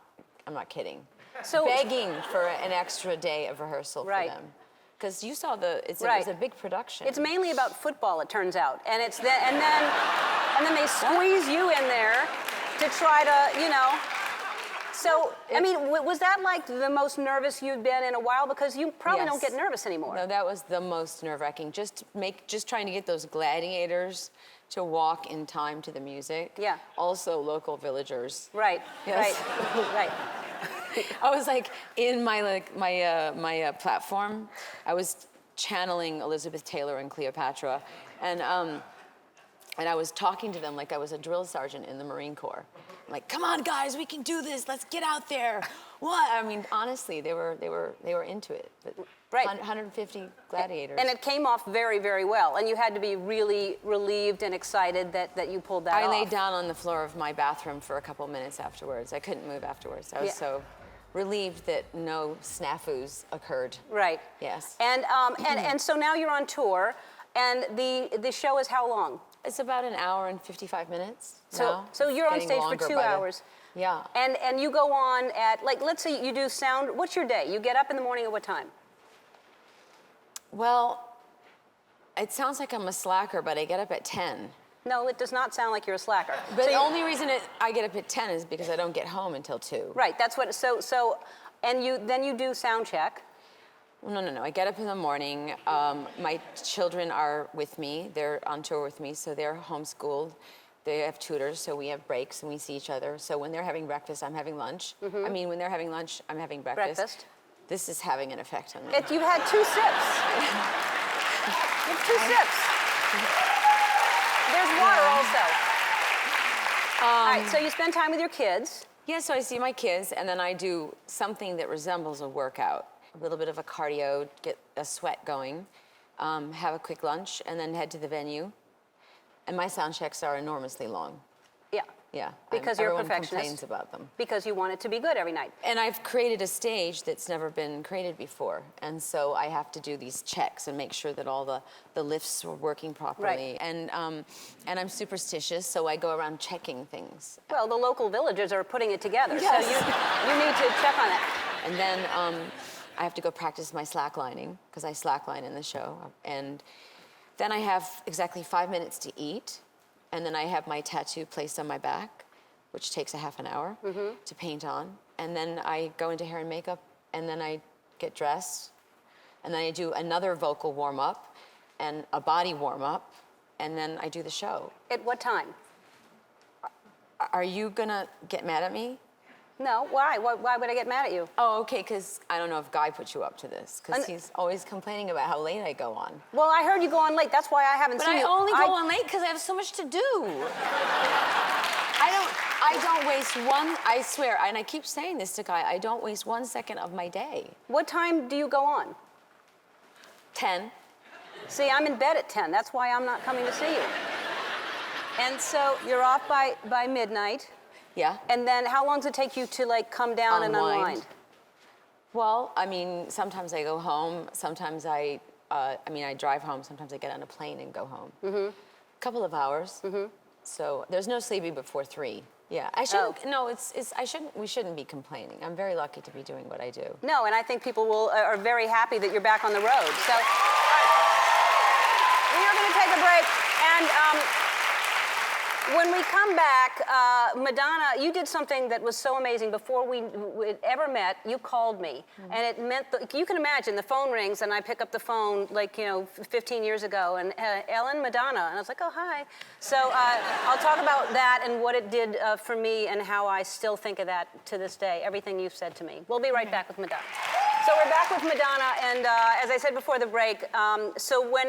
[SPEAKER 4] kidding.
[SPEAKER 1] So
[SPEAKER 4] begging for an extra day of rehearsal for
[SPEAKER 1] Right.
[SPEAKER 4] them. Because you saw it's
[SPEAKER 1] Right.
[SPEAKER 4] a big production.
[SPEAKER 1] It's mainly about football, it turns out, and it's and then they squeeze you in there to try to, So, I mean, was that like the most nervous you've been in a while? Because you probably don't
[SPEAKER 4] Yes.
[SPEAKER 1] get nervous anymore.
[SPEAKER 4] No, that was the most nerve-wracking. Just trying to get those gladiators to walk in time to the music.
[SPEAKER 1] Yeah.
[SPEAKER 4] Also, local villagers.
[SPEAKER 1] Right.
[SPEAKER 4] Yes.
[SPEAKER 1] Right. Right.
[SPEAKER 4] I was like in my platform. I was channeling Elizabeth Taylor and Cleopatra, and I was talking to them like I was a drill sergeant in the Marine Corps. I'm like, come on, guys, we can do this. Let's get out there. What? I mean, honestly, they were into it. But
[SPEAKER 1] Right.
[SPEAKER 4] 150 gladiators.
[SPEAKER 1] And it came off very, very well. And you had to be really relieved and excited that you pulled that off.
[SPEAKER 4] I laid down on the floor of my bathroom for a couple minutes afterwards. I couldn't move afterwards. I was so relieved that no snafus occurred.
[SPEAKER 1] Right.
[SPEAKER 4] Yes.
[SPEAKER 1] And so now you're on tour, and the show is how long?
[SPEAKER 4] It's about an hour and 55 minutes.
[SPEAKER 1] So you're on
[SPEAKER 4] Getting
[SPEAKER 1] stage for
[SPEAKER 4] longer
[SPEAKER 1] 2
[SPEAKER 4] by the-
[SPEAKER 1] hours.
[SPEAKER 4] Yeah.
[SPEAKER 1] And you go on at, like, let's say you do sound. What's your day? You get up in the morning at what time?
[SPEAKER 4] Well, it sounds like I'm a slacker, but I get up at 10.
[SPEAKER 1] No, it does not sound like you're a slacker.
[SPEAKER 4] But
[SPEAKER 1] So
[SPEAKER 4] the
[SPEAKER 1] you-
[SPEAKER 4] only reason I get up at 10 is because I don't get home until 2.
[SPEAKER 1] Right, that's what, and then you do sound check.
[SPEAKER 4] No. I get up in the morning. My children are with me. They're on tour with me, so they're homeschooled. They have tutors, so we have breaks and we see each other. So when they're having breakfast, I'm having lunch. I mean, when they're having lunch, I'm having breakfast. This is having an effect on me.
[SPEAKER 1] You've had 2 sips. You have 2 sips. There's water also. All right, so you spend time with your kids.
[SPEAKER 4] Yeah, so I see my kids, and then I do something that resembles a workout. A little bit of a cardio, get a sweat going, have a quick lunch, and then head to the venue. And my sound checks are enormously long.
[SPEAKER 1] Yeah.
[SPEAKER 4] Yeah.
[SPEAKER 1] Because you're a
[SPEAKER 4] everyone
[SPEAKER 1] perfectionist.
[SPEAKER 4] complains about them.
[SPEAKER 1] Because you want it to be good every night.
[SPEAKER 4] And I've created a stage that's never been created before. And so I have to do these checks and make sure that all the lifts are working properly.
[SPEAKER 1] Right.
[SPEAKER 4] And I'm superstitious, so I go around checking things.
[SPEAKER 1] Well, the local villagers are putting it together,
[SPEAKER 4] Yes.
[SPEAKER 1] so you need to check on it.
[SPEAKER 4] And then I have to go practice my slacklining, because I slackline in the show. And then I have exactly 5 minutes to eat. And then I have my tattoo placed on my back, which takes a half an hour to paint on. And then I go into hair and makeup, and then I get dressed. And then I do another vocal warm-up and a body warm-up, and then I do the show.
[SPEAKER 1] At what time?
[SPEAKER 4] Are you gonna get mad at me?
[SPEAKER 1] No, why? Why would I get mad at you?
[SPEAKER 4] Oh, okay, because I don't know if Guy put you up to this, because he's always complaining about how late I go on.
[SPEAKER 1] Well, I heard you go on late. That's why I haven't
[SPEAKER 4] But
[SPEAKER 1] seen
[SPEAKER 4] I
[SPEAKER 1] you.
[SPEAKER 4] only go on late because I have so much to do. I don't waste I swear, and I keep saying this to Guy, I don't waste 1 second of my day.
[SPEAKER 1] What time do you go on?
[SPEAKER 4] 10.
[SPEAKER 1] See, I'm in bed at 10. That's why I'm not coming to see you. And so you're off by midnight.
[SPEAKER 4] Yeah.
[SPEAKER 1] And then how long does it take you to like come down and unwind?
[SPEAKER 4] Well, I mean, sometimes I go home. Sometimes I drive home. Sometimes I get on a plane and go home. A couple of hours. So there's no sleeping before 3. Yeah, I shouldn't. No, I shouldn't. We shouldn't be complaining. I'm very lucky to be doing what I do.
[SPEAKER 1] No, and I think people are very happy that you're back on the road. So we are going to take a break, and when we come back, Madonna, you did something that was so amazing. Before we ever met, you called me, and it meant you can imagine the phone rings, and I pick up the phone 15 years ago, and Ellen, Madonna, and I was like, oh hi. So I'll talk about that and what it did for me, and how I still think of that to this day. Everything you've said to me. We'll be right back with Madonna. So we're back with Madonna, and as I said before the break, so when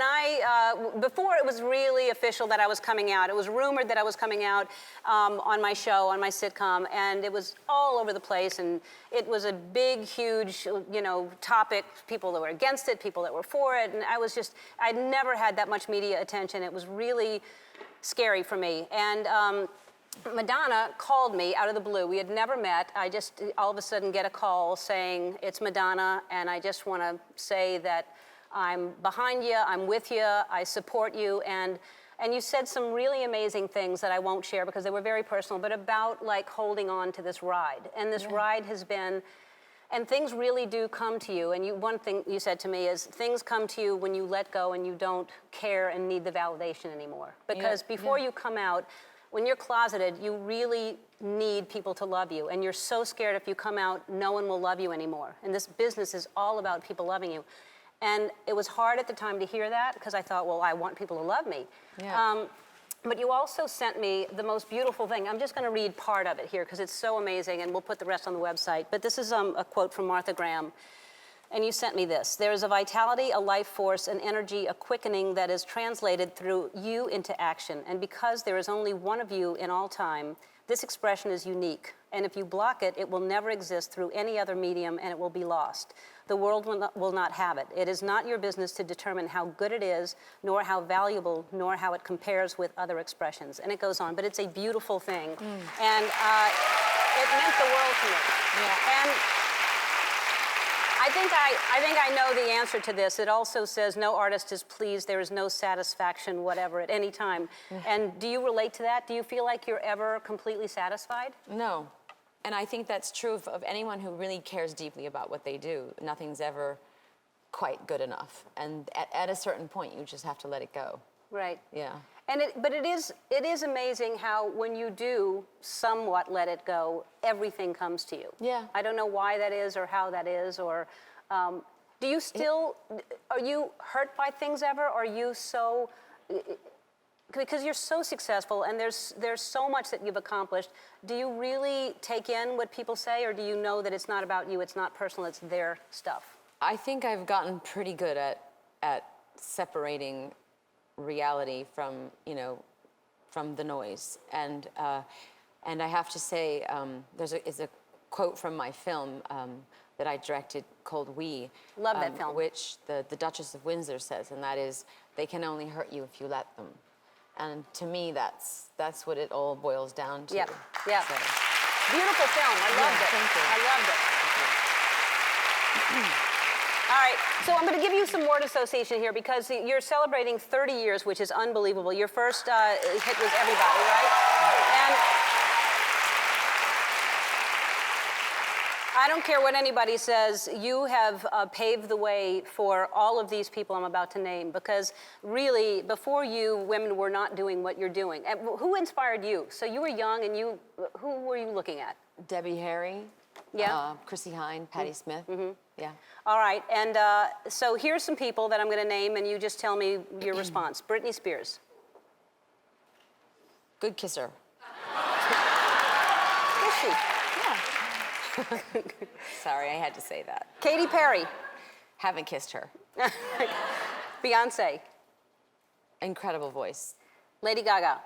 [SPEAKER 1] before it was really official that I was coming out, it was rumored that I was coming out on my show, on my sitcom, and it was all over the place, and it was a big, huge, topic, people that were against it, people that were for it, and I'd never had that much media attention. It was really scary for me, and Madonna called me out of the blue. We had never met. I just all of a sudden get a call saying, it's Madonna, and I just want to say that I'm behind you, I'm with you, I support you, and you said some really amazing things that I won't share because they were very personal, but about like holding on to this ride. And this ride has been, and things really do come to you. And one thing you said to me is things come to you when you let go and you don't care and need the validation anymore. Because before you come out, when you're closeted, you really need people to love you. And you're so scared if you come out, no one will love you anymore. And this business is all about people loving you. And it was hard at the time to hear that because I thought, well, I want people to love me. Yeah. But you also sent me the most beautiful thing. I'm just going to read part of it here because it's so amazing, and we'll put the rest on the website. But this is a quote from Martha Graham. And you sent me this. There is a vitality, a life force, an energy, a quickening that is translated through you into action. And because there is only one of you in all time, this expression is unique. And if you block it, it will never exist through any other medium, and it will be lost. The world will not have it. It is not your business to determine how good it is, nor how valuable, nor how it compares with other expressions. And it goes on, but it's a beautiful thing. And it meant the world to me. Yeah. And I think I know the answer to this. It also says no artist is pleased. There is no satisfaction, whatever, at any time. And do you relate to that? Do you feel like you're ever completely satisfied?
[SPEAKER 4] No. And I think that's true of anyone who really cares deeply about what they do. Nothing's ever quite good enough. And at a certain point, you just have to let it go.
[SPEAKER 1] Right.
[SPEAKER 4] Yeah.
[SPEAKER 1] But it is amazing how when you do somewhat let it go, everything comes to you. Yeah. I don't know why that is or how that is, or do you still, are you hurt by things ever? Or are you so, because you're so successful and there's so much that you've accomplished, do you really take in what people say, or do you know that it's not about you, it's not personal, it's their stuff? I think I've gotten pretty good at separating reality from the noise, and I have to say there's a quote from my film that I directed called We. Love that film. Which the Duchess of Windsor says, and that is, they can only hurt you if you let them. And to me, that's what it all boils down to. Yeah, yeah. So. Beautiful film. I loved it. Thank you. I loved it. All right, so I'm going to give you some word association here because you're celebrating 30 years, which is unbelievable. Your first hit was Everybody, right? And I don't care what anybody says, you have paved the way for all of these people I'm about to name, because really, before you, women were not doing what you're doing. And who inspired you? So you were young, and who were you looking at? Debbie Harry. Yeah. Chrissy Hynde, Patti Smith. Mm-hmm. Yeah. All right, and so here's some people that I'm going to name, and you just tell me your response. Britney Spears. Good kisser. Is she? Yeah. Sorry, I had to say that. Katy Perry. Haven't kissed her. Beyonce. Incredible voice. Lady Gaga.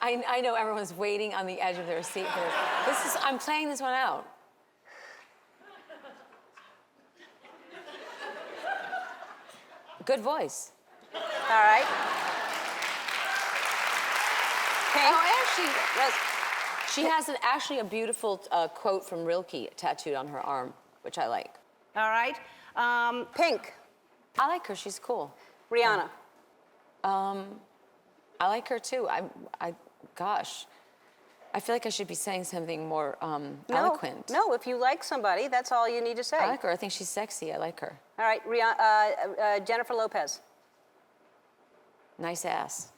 [SPEAKER 1] I know everyone's waiting on the edge of their seat for this. I'm playing this one out.
[SPEAKER 4] Good voice.
[SPEAKER 1] All right. Pink.
[SPEAKER 4] Oh, actually, she has actually a beautiful quote from Rilke tattooed on her arm, which I like.
[SPEAKER 1] All right. Pink.
[SPEAKER 4] I like her. She's cool.
[SPEAKER 1] Rihanna.
[SPEAKER 4] I like her too. Gosh, I feel like I should be saying something more eloquent.
[SPEAKER 1] No, if you like somebody, that's all you need to say.
[SPEAKER 4] I like her. I think she's sexy. I like her.
[SPEAKER 1] All right, Rihanna, Jennifer Lopez.
[SPEAKER 4] Nice ass.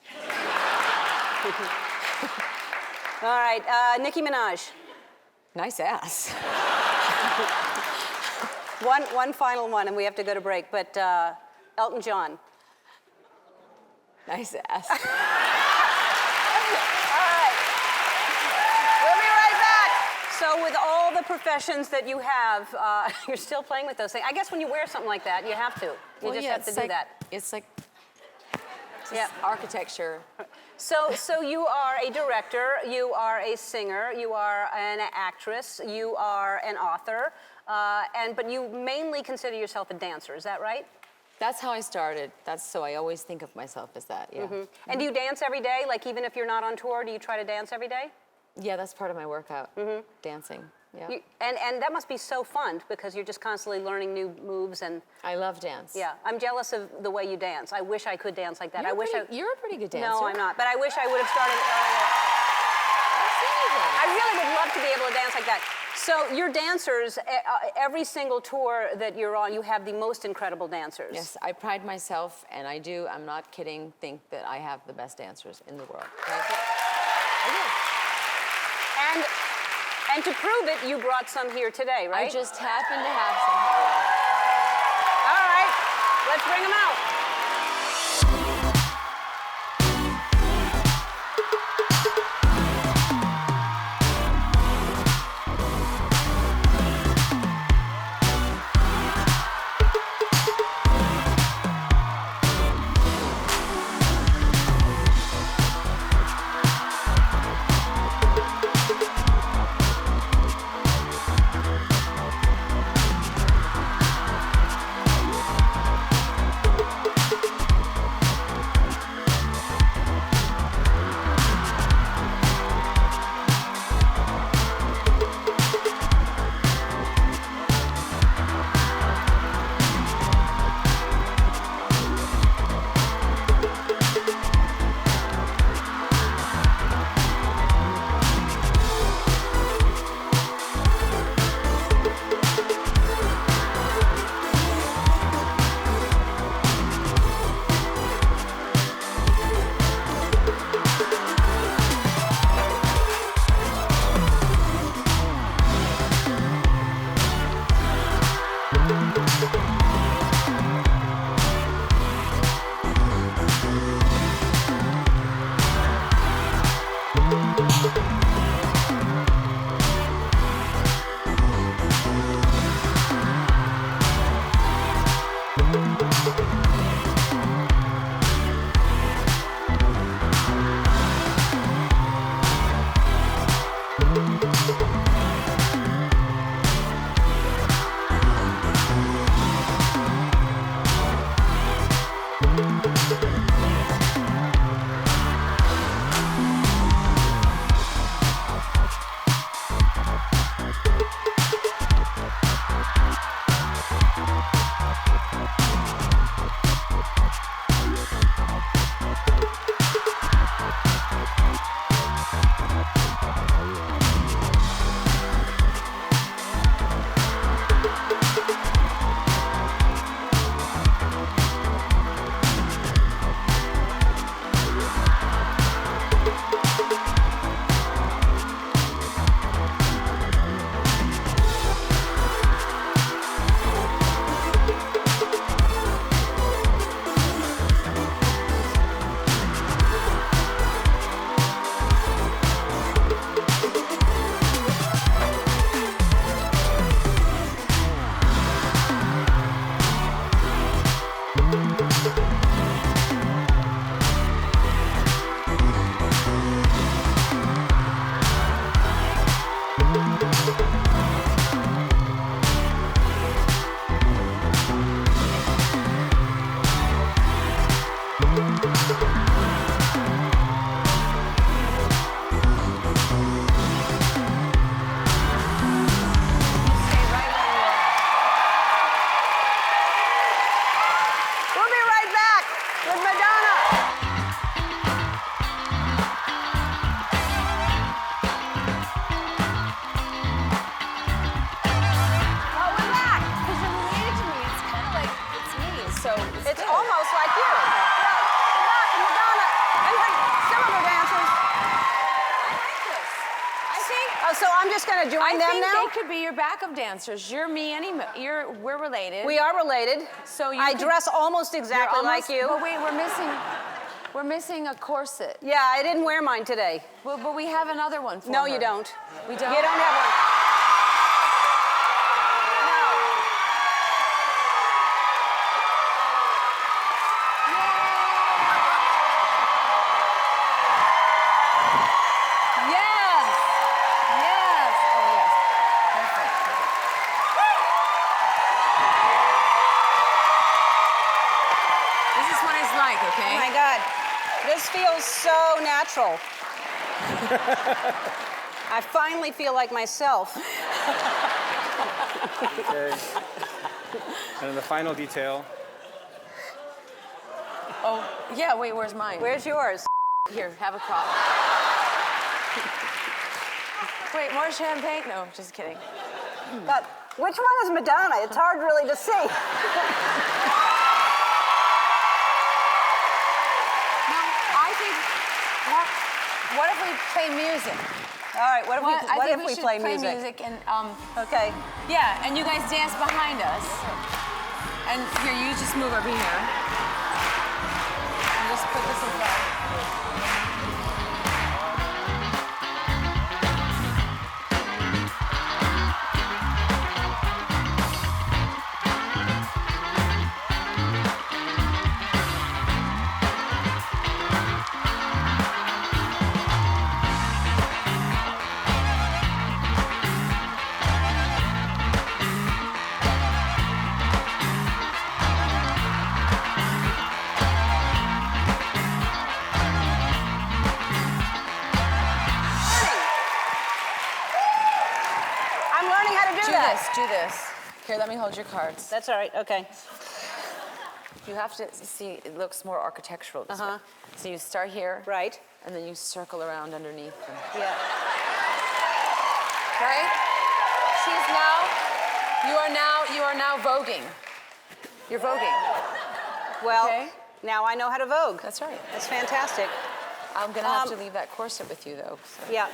[SPEAKER 1] All right, Nicki Minaj.
[SPEAKER 4] Nice ass.
[SPEAKER 1] One final one, and we have to go to break. But Elton John.
[SPEAKER 4] Nice ass.
[SPEAKER 1] All right. We'll be right back. So with all the professions that you have, you're still playing with those things. I guess when you wear something like that, you have to. You just have to do that.
[SPEAKER 4] It's like
[SPEAKER 1] Yeah.
[SPEAKER 4] architecture.
[SPEAKER 1] So you are a director, you are a singer, you are an actress, you are an author, but you mainly consider yourself a dancer. Is that right?
[SPEAKER 4] That's how I started. So I always think of myself as that, yeah.
[SPEAKER 1] Mm-hmm. And do you dance every day? Like even if you're not on tour, do you try to dance every day?
[SPEAKER 4] Yeah, that's part of my workout, dancing, yeah.
[SPEAKER 1] And that must be so fun because you're just constantly learning new moves and...
[SPEAKER 4] I love dance.
[SPEAKER 1] Yeah, I'm jealous of the way you dance. I wish I could dance like that.
[SPEAKER 4] You're a pretty good dancer.
[SPEAKER 1] No, I'm not, but I wish I would have started earlier. I really would love to be able to dance like that. So your dancers, every single tour that you're on, you have the most incredible dancers.
[SPEAKER 4] Yes, I pride myself, and I'm not kidding, think that I have the best dancers in the world.
[SPEAKER 1] And to prove it, you brought some here today, right?
[SPEAKER 4] I just happen to have some here.
[SPEAKER 1] All right, let's bring them out.
[SPEAKER 4] So
[SPEAKER 1] It's almost like you. Madonna and some of her dancers.
[SPEAKER 4] I like this. I think.
[SPEAKER 1] So I'm just going to join them
[SPEAKER 4] I
[SPEAKER 1] now?
[SPEAKER 4] think they could be your backup dancers. You're me, we're related.
[SPEAKER 1] We are related.
[SPEAKER 4] So
[SPEAKER 1] I dress almost exactly like you.
[SPEAKER 4] But wait, we're missing a corset.
[SPEAKER 1] Yeah, I didn't wear mine today.
[SPEAKER 4] Well, but we have another one for
[SPEAKER 1] No,
[SPEAKER 4] her.
[SPEAKER 1] you don't.
[SPEAKER 4] We don't?
[SPEAKER 1] You don't have one.
[SPEAKER 4] Yes! Yes! Oh, yes. Perfect. This is what it's like, okay?
[SPEAKER 1] Oh my God. This feels so natural. I finally feel like myself.
[SPEAKER 5] Okay. And then the final detail.
[SPEAKER 4] Oh, yeah, wait, where's mine?
[SPEAKER 1] Where's yours?
[SPEAKER 4] Here, have a prop. Wait, more champagne? No, just kidding.
[SPEAKER 1] But which one is Madonna? It's hard really to see.
[SPEAKER 4] I think, what if we play music?
[SPEAKER 1] All right, what if we
[SPEAKER 4] should
[SPEAKER 1] play
[SPEAKER 4] play
[SPEAKER 1] music?
[SPEAKER 4] and,
[SPEAKER 1] Okay.
[SPEAKER 4] yeah, and you guys dance behind us. And here, you just move over here. And just put this in front.
[SPEAKER 1] I'm learning how to do that.
[SPEAKER 4] Do this. Here, let me hold your cards.
[SPEAKER 1] That's all right, okay.
[SPEAKER 4] You have to see, it looks more architectural this way.
[SPEAKER 1] Uh-huh.
[SPEAKER 4] So you start here.
[SPEAKER 1] Right.
[SPEAKER 4] And then you circle around underneath them.
[SPEAKER 1] Yeah.
[SPEAKER 4] Right? You are now voguing. You're voguing.
[SPEAKER 1] Well,
[SPEAKER 4] Okay.
[SPEAKER 1] now I know how to vogue.
[SPEAKER 4] That's right.
[SPEAKER 1] That's fantastic.
[SPEAKER 4] I'm gonna have to leave that corset with you though. So.
[SPEAKER 1] Yeah.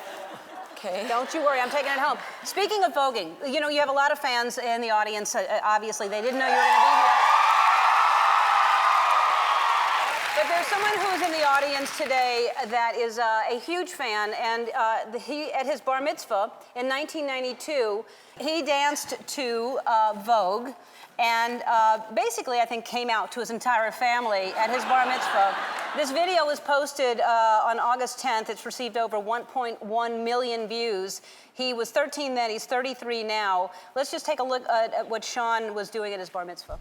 [SPEAKER 4] Okay.
[SPEAKER 1] Don't you worry, I'm taking it home. Speaking of voguing, you know, you have a lot of fans in the audience. Obviously, they didn't know you were going to be here. But there's someone who's in the audience today that is a huge fan, and he, at his bar mitzvah in 1992, he danced to Vogue, and basically, I think, came out to his entire family at his bar mitzvah. This video was posted on August 10th. It's received over 1.1 million views. He was 13 then, he's 33 now. Let's just take a look at what Sean was doing at his bar mitzvah.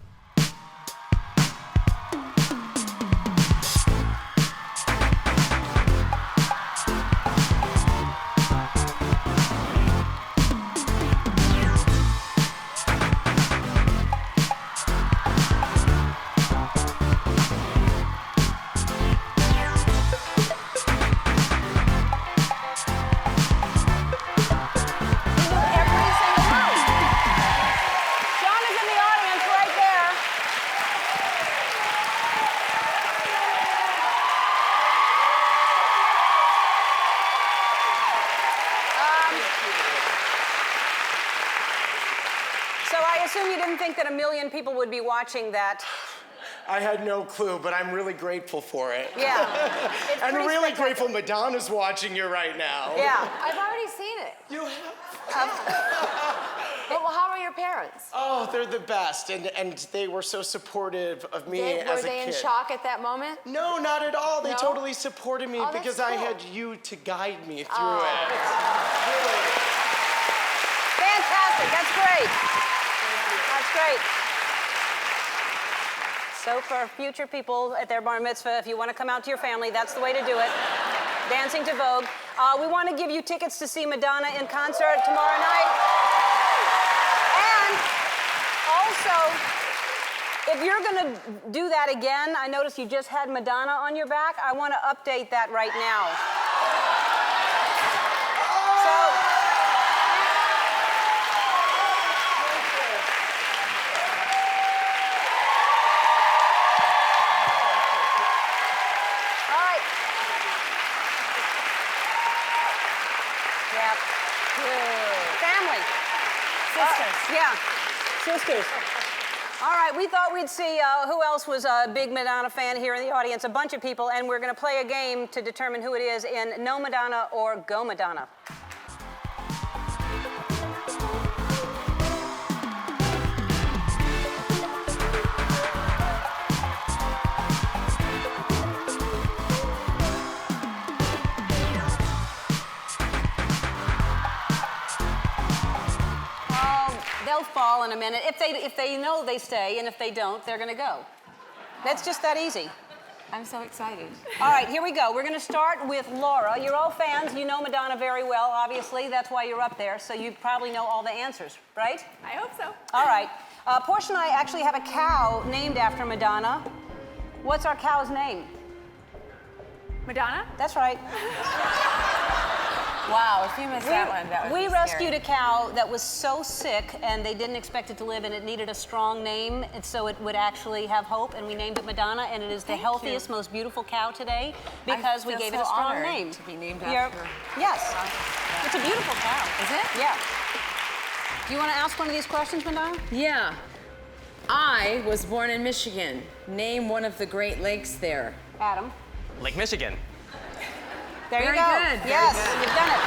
[SPEAKER 1] Think that 1 million people would be watching that.
[SPEAKER 6] I had no clue, but I'm really grateful for it.
[SPEAKER 1] Yeah. It's
[SPEAKER 6] I'm
[SPEAKER 1] pretty
[SPEAKER 6] really
[SPEAKER 1] spectacular.
[SPEAKER 6] grateful Madonna's watching you right now.
[SPEAKER 1] Yeah.
[SPEAKER 4] I've already seen it.
[SPEAKER 6] You have?
[SPEAKER 4] But well, how are your parents?
[SPEAKER 6] Oh, they're the best, and they were so supportive of me as a kid.
[SPEAKER 4] Were they in shock at that moment?
[SPEAKER 6] No, not at all. They
[SPEAKER 4] No?
[SPEAKER 6] totally supported me
[SPEAKER 4] Oh, that's
[SPEAKER 6] because I
[SPEAKER 4] cool.
[SPEAKER 6] had you to guide me through it.
[SPEAKER 1] Fantastic. That's great. That's great. So for future people at their bar mitzvah, if you want to come out to your family, that's the way to do it. Dancing to Vogue. We want to give you tickets to see Madonna in concert tomorrow night. And also, if you're going to do that again, I noticed you just had Madonna on your back. I want to update that right now. Yeah, sisters. All right, we thought we'd see who else was a big Madonna fan here in the audience, a bunch of people, and we're going to play a game to determine who it is in No Madonna or Go Madonna. They'll fall in a minute. If they know, they stay, and if they don't, they're going to go. That's just that easy.
[SPEAKER 4] I'm so excited.
[SPEAKER 1] All right, here we go. We're going to start with Laura. You're all fans. You know Madonna very well, obviously. That's why you're up there, so you probably know all the answers, right?
[SPEAKER 7] I hope so.
[SPEAKER 1] All right. Portia and I actually have a cow named after Madonna. What's our cow's name?
[SPEAKER 7] Madonna?
[SPEAKER 1] That's right.
[SPEAKER 4] Wow, if you missed that one, that would
[SPEAKER 1] We
[SPEAKER 4] be
[SPEAKER 1] rescued
[SPEAKER 4] scary.
[SPEAKER 1] a cow that was so sick, and they didn't expect it to live, and it needed a strong name, and so it would actually have hope, and we named it Madonna, and it is the healthiest, most beautiful cow today because we
[SPEAKER 4] feel
[SPEAKER 1] gave
[SPEAKER 4] so
[SPEAKER 1] it a strong
[SPEAKER 4] honored
[SPEAKER 1] name.
[SPEAKER 4] to be named
[SPEAKER 1] You're-
[SPEAKER 4] after.
[SPEAKER 1] Yes. It's a beautiful cow.
[SPEAKER 4] Is it?
[SPEAKER 1] Yeah. Do you want to ask one of these questions, Madonna?
[SPEAKER 8] Yeah. I was born in Michigan. Name one of the Great Lakes there.
[SPEAKER 1] Adam.
[SPEAKER 5] Lake Michigan.
[SPEAKER 1] There
[SPEAKER 8] Very
[SPEAKER 1] you go.
[SPEAKER 8] good, very
[SPEAKER 1] Yes,
[SPEAKER 8] good.
[SPEAKER 1] you've done it.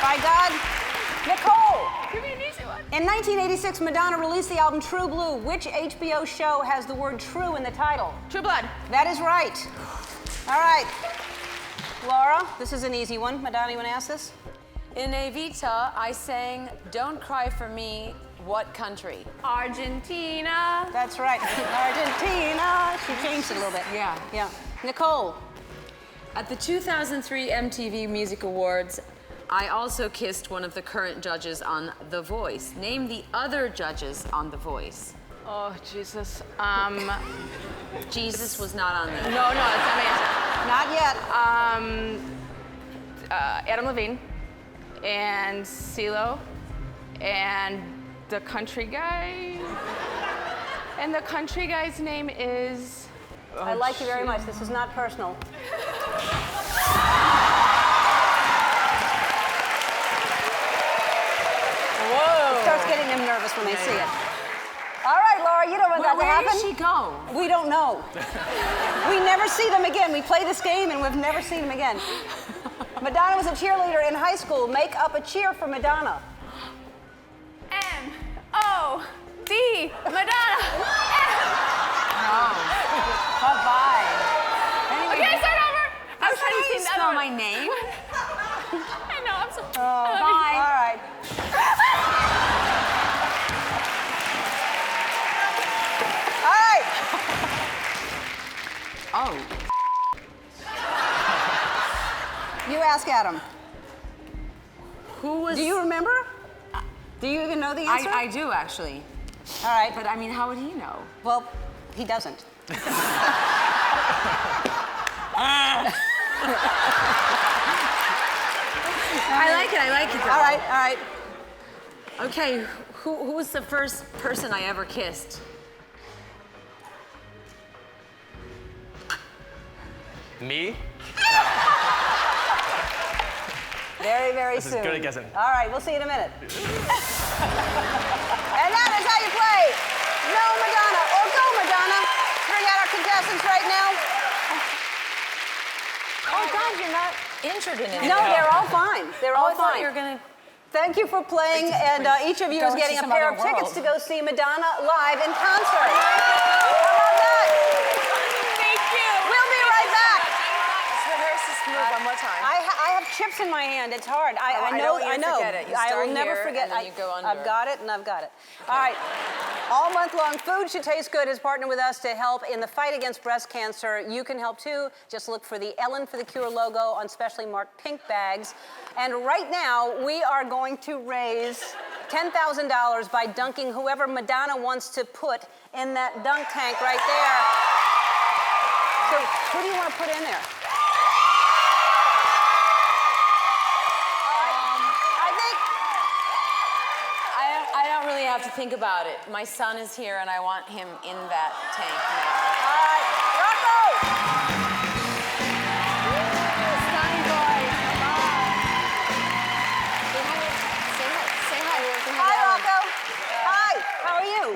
[SPEAKER 1] By God. Nicole.
[SPEAKER 7] Give me an easy one.
[SPEAKER 1] In 1986, Madonna released the album True Blue. Which HBO show has the word true in the title?
[SPEAKER 7] True Blood.
[SPEAKER 1] That is right. All right. Laura, this is an easy one. Madonna, you want to ask this?
[SPEAKER 4] In Evita, I sang Don't Cry for Me, what country?
[SPEAKER 7] Argentina.
[SPEAKER 1] That's right. Argentina. She changed it a little bit.
[SPEAKER 8] Yeah.
[SPEAKER 1] Yeah. Nicole.
[SPEAKER 8] At the 2003 MTV Music Awards, I also kissed one of the current judges on The Voice. Name the other judges on The Voice.
[SPEAKER 7] Oh, Jesus.
[SPEAKER 8] Jesus was not on there.
[SPEAKER 7] No, it's not my answer.
[SPEAKER 1] Not yet.
[SPEAKER 7] Adam Levine and CeeLo and the country guy. And the country guy's name is...
[SPEAKER 1] I like you very much. This is not personal.
[SPEAKER 8] Whoa!
[SPEAKER 1] It starts getting them nervous when they see it. All right, Laura, you don't want that to
[SPEAKER 8] Where
[SPEAKER 1] happen.
[SPEAKER 8] did she go?
[SPEAKER 1] We don't know. We never see them again. We play this game and we've never seen them again. Madonna was a cheerleader in high school. Make up a cheer for Madonna.
[SPEAKER 7] M-O-D. Madonna.
[SPEAKER 1] Bye-bye. Anyway,
[SPEAKER 7] Okay, start over. I was trying to
[SPEAKER 8] How do you
[SPEAKER 7] sing the
[SPEAKER 8] spell
[SPEAKER 7] other
[SPEAKER 8] my
[SPEAKER 7] one.
[SPEAKER 8] name?
[SPEAKER 7] I know, I'm so...
[SPEAKER 1] bye. All right. All right.
[SPEAKER 8] Oh.
[SPEAKER 1] You ask Adam.
[SPEAKER 8] Who was...
[SPEAKER 1] Do you remember? Do you even know the answer?
[SPEAKER 8] I do, actually.
[SPEAKER 1] All right.
[SPEAKER 8] But I mean, how would he know?
[SPEAKER 1] Well, he doesn't.
[SPEAKER 8] I like it though.
[SPEAKER 1] All right.
[SPEAKER 8] Okay, who was the first person I ever kissed?
[SPEAKER 5] Me?
[SPEAKER 1] Very, very
[SPEAKER 5] This is
[SPEAKER 1] soon.
[SPEAKER 5] good at guessing.
[SPEAKER 1] All right, we'll see you in a minute. And that is how you play No Madonna or Go Madonna. Bring out our contestants right now.
[SPEAKER 4] Oh, God, you're not injured in any
[SPEAKER 1] No,
[SPEAKER 4] way.
[SPEAKER 1] they're all fine. They're all
[SPEAKER 4] I thought
[SPEAKER 1] fine.
[SPEAKER 4] you were going to...
[SPEAKER 1] Thank you for playing, and each of you is
[SPEAKER 4] Go
[SPEAKER 1] getting
[SPEAKER 4] to
[SPEAKER 1] a
[SPEAKER 4] some
[SPEAKER 1] pair
[SPEAKER 4] other
[SPEAKER 1] of tickets
[SPEAKER 4] world.
[SPEAKER 1] to go see Madonna live in concert. How about that?
[SPEAKER 7] Thank you.
[SPEAKER 1] We'll be right back.
[SPEAKER 4] Let's rehearse this move one more time.
[SPEAKER 1] I have chips in my hand. It's hard. I
[SPEAKER 4] I
[SPEAKER 1] know.
[SPEAKER 4] don't want you to forget it. You
[SPEAKER 1] I
[SPEAKER 4] start
[SPEAKER 1] will never
[SPEAKER 4] here,
[SPEAKER 1] forget.
[SPEAKER 4] and then you go under.
[SPEAKER 1] I've got it, and I've got it. All right. All month long, Food Should Taste Good has partnered with us to help in the fight against breast cancer. You can help too. Just look for the Ellen for the Cure logo on specially marked pink bags. And right now, we are going to raise $10,000 by dunking whoever Madonna wants to put in that dunk tank right there. So, who do you want to put in there?
[SPEAKER 4] I don't really have to think about it. My son is here, and I want him in that tank now.
[SPEAKER 1] All right, Rocco!
[SPEAKER 7] Stein boy, come on.
[SPEAKER 4] Say hi.
[SPEAKER 1] Hi, Rocco.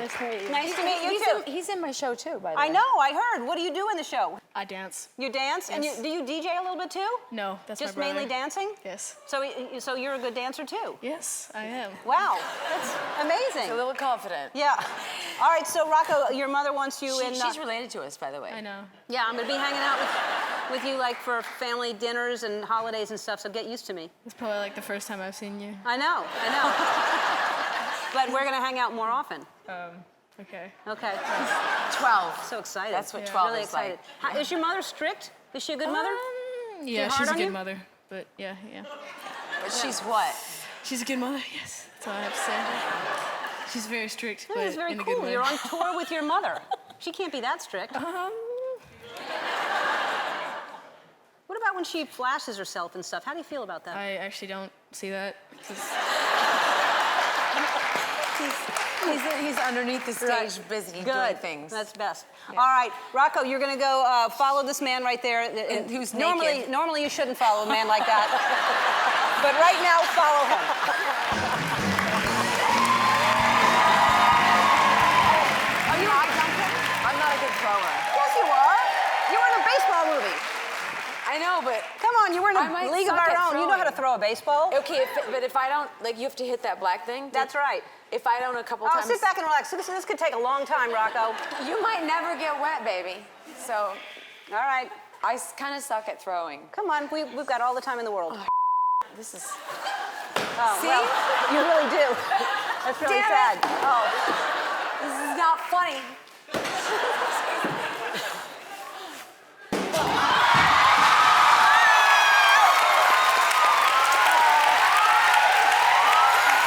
[SPEAKER 7] Nice to meet you.
[SPEAKER 1] Nice to meet you too.
[SPEAKER 2] He's in my show too, by the way.
[SPEAKER 1] I know, I heard. What do you do in the show?
[SPEAKER 7] I dance.
[SPEAKER 1] You dance? And
[SPEAKER 7] Yes.
[SPEAKER 1] do you DJ a little bit too?
[SPEAKER 7] No, that's
[SPEAKER 1] Just
[SPEAKER 7] my brother.
[SPEAKER 1] mainly dancing?
[SPEAKER 7] Yes.
[SPEAKER 1] So you're a good dancer too?
[SPEAKER 7] Yes, I am.
[SPEAKER 1] Wow, that's amazing.
[SPEAKER 4] A little confident.
[SPEAKER 1] Yeah. All right, so Rocco, your mother wants you in.
[SPEAKER 4] She's related to us, by the way.
[SPEAKER 7] I know.
[SPEAKER 1] Yeah, I'm gonna be hanging out with you like for family dinners and holidays and stuff, so get used to me.
[SPEAKER 7] It's probably like the first time I've seen you.
[SPEAKER 1] I know. But we're gonna hang out more often.
[SPEAKER 7] Okay.
[SPEAKER 1] Okay.
[SPEAKER 4] 12.
[SPEAKER 1] So excited.
[SPEAKER 4] That's what
[SPEAKER 7] Yeah.
[SPEAKER 4] 12
[SPEAKER 1] Really
[SPEAKER 4] is
[SPEAKER 1] excited.
[SPEAKER 4] like.
[SPEAKER 1] Is your mother strict? Is she a good mother?
[SPEAKER 7] Yeah,
[SPEAKER 1] hard
[SPEAKER 7] she's a
[SPEAKER 1] on
[SPEAKER 7] good
[SPEAKER 1] you?
[SPEAKER 7] mother. But yeah.
[SPEAKER 4] But she's what?
[SPEAKER 7] She's a good mother, yes. That's all I have to say. She's very strict, but
[SPEAKER 1] That's very
[SPEAKER 7] in a good
[SPEAKER 1] cool.
[SPEAKER 7] way.
[SPEAKER 1] You're on tour with your mother. She can't be that strict. What about when she flashes herself and stuff? How do you feel about that?
[SPEAKER 7] I actually don't see that. 'Cause
[SPEAKER 4] He's underneath the stage busy doing
[SPEAKER 1] Good.
[SPEAKER 4] things.
[SPEAKER 1] That's best. All right, Rocco, you're gonna go follow this man right there.
[SPEAKER 4] And who's
[SPEAKER 1] normally,
[SPEAKER 4] naked.
[SPEAKER 1] Normally you shouldn't follow a man like that, but right now follow him.
[SPEAKER 4] Are you I'm not a good thrower.
[SPEAKER 1] Yes, you are. You were in a baseball movie.
[SPEAKER 4] I know, but
[SPEAKER 1] Come on, you were in
[SPEAKER 4] I
[SPEAKER 1] a
[SPEAKER 4] might
[SPEAKER 1] league of
[SPEAKER 4] suck
[SPEAKER 1] our
[SPEAKER 4] at
[SPEAKER 1] own. You know how to
[SPEAKER 4] throwing.
[SPEAKER 1] throw a baseball.
[SPEAKER 4] okay, but if I don't, like, you have to hit that black thing.
[SPEAKER 1] That's right.
[SPEAKER 4] If I don't a couple
[SPEAKER 1] Oh,
[SPEAKER 4] times,
[SPEAKER 1] sit back and relax. This could take a long time, Rocco.
[SPEAKER 4] you might never get wet, baby. So
[SPEAKER 1] All right,
[SPEAKER 4] I kind of suck at throwing.
[SPEAKER 1] come on. We've got all the time in the world.
[SPEAKER 4] This is.
[SPEAKER 1] Oh,
[SPEAKER 4] See?
[SPEAKER 1] well, you really do. That's really
[SPEAKER 4] Damn
[SPEAKER 1] sad.
[SPEAKER 4] it.
[SPEAKER 1] Oh.
[SPEAKER 4] This is not funny.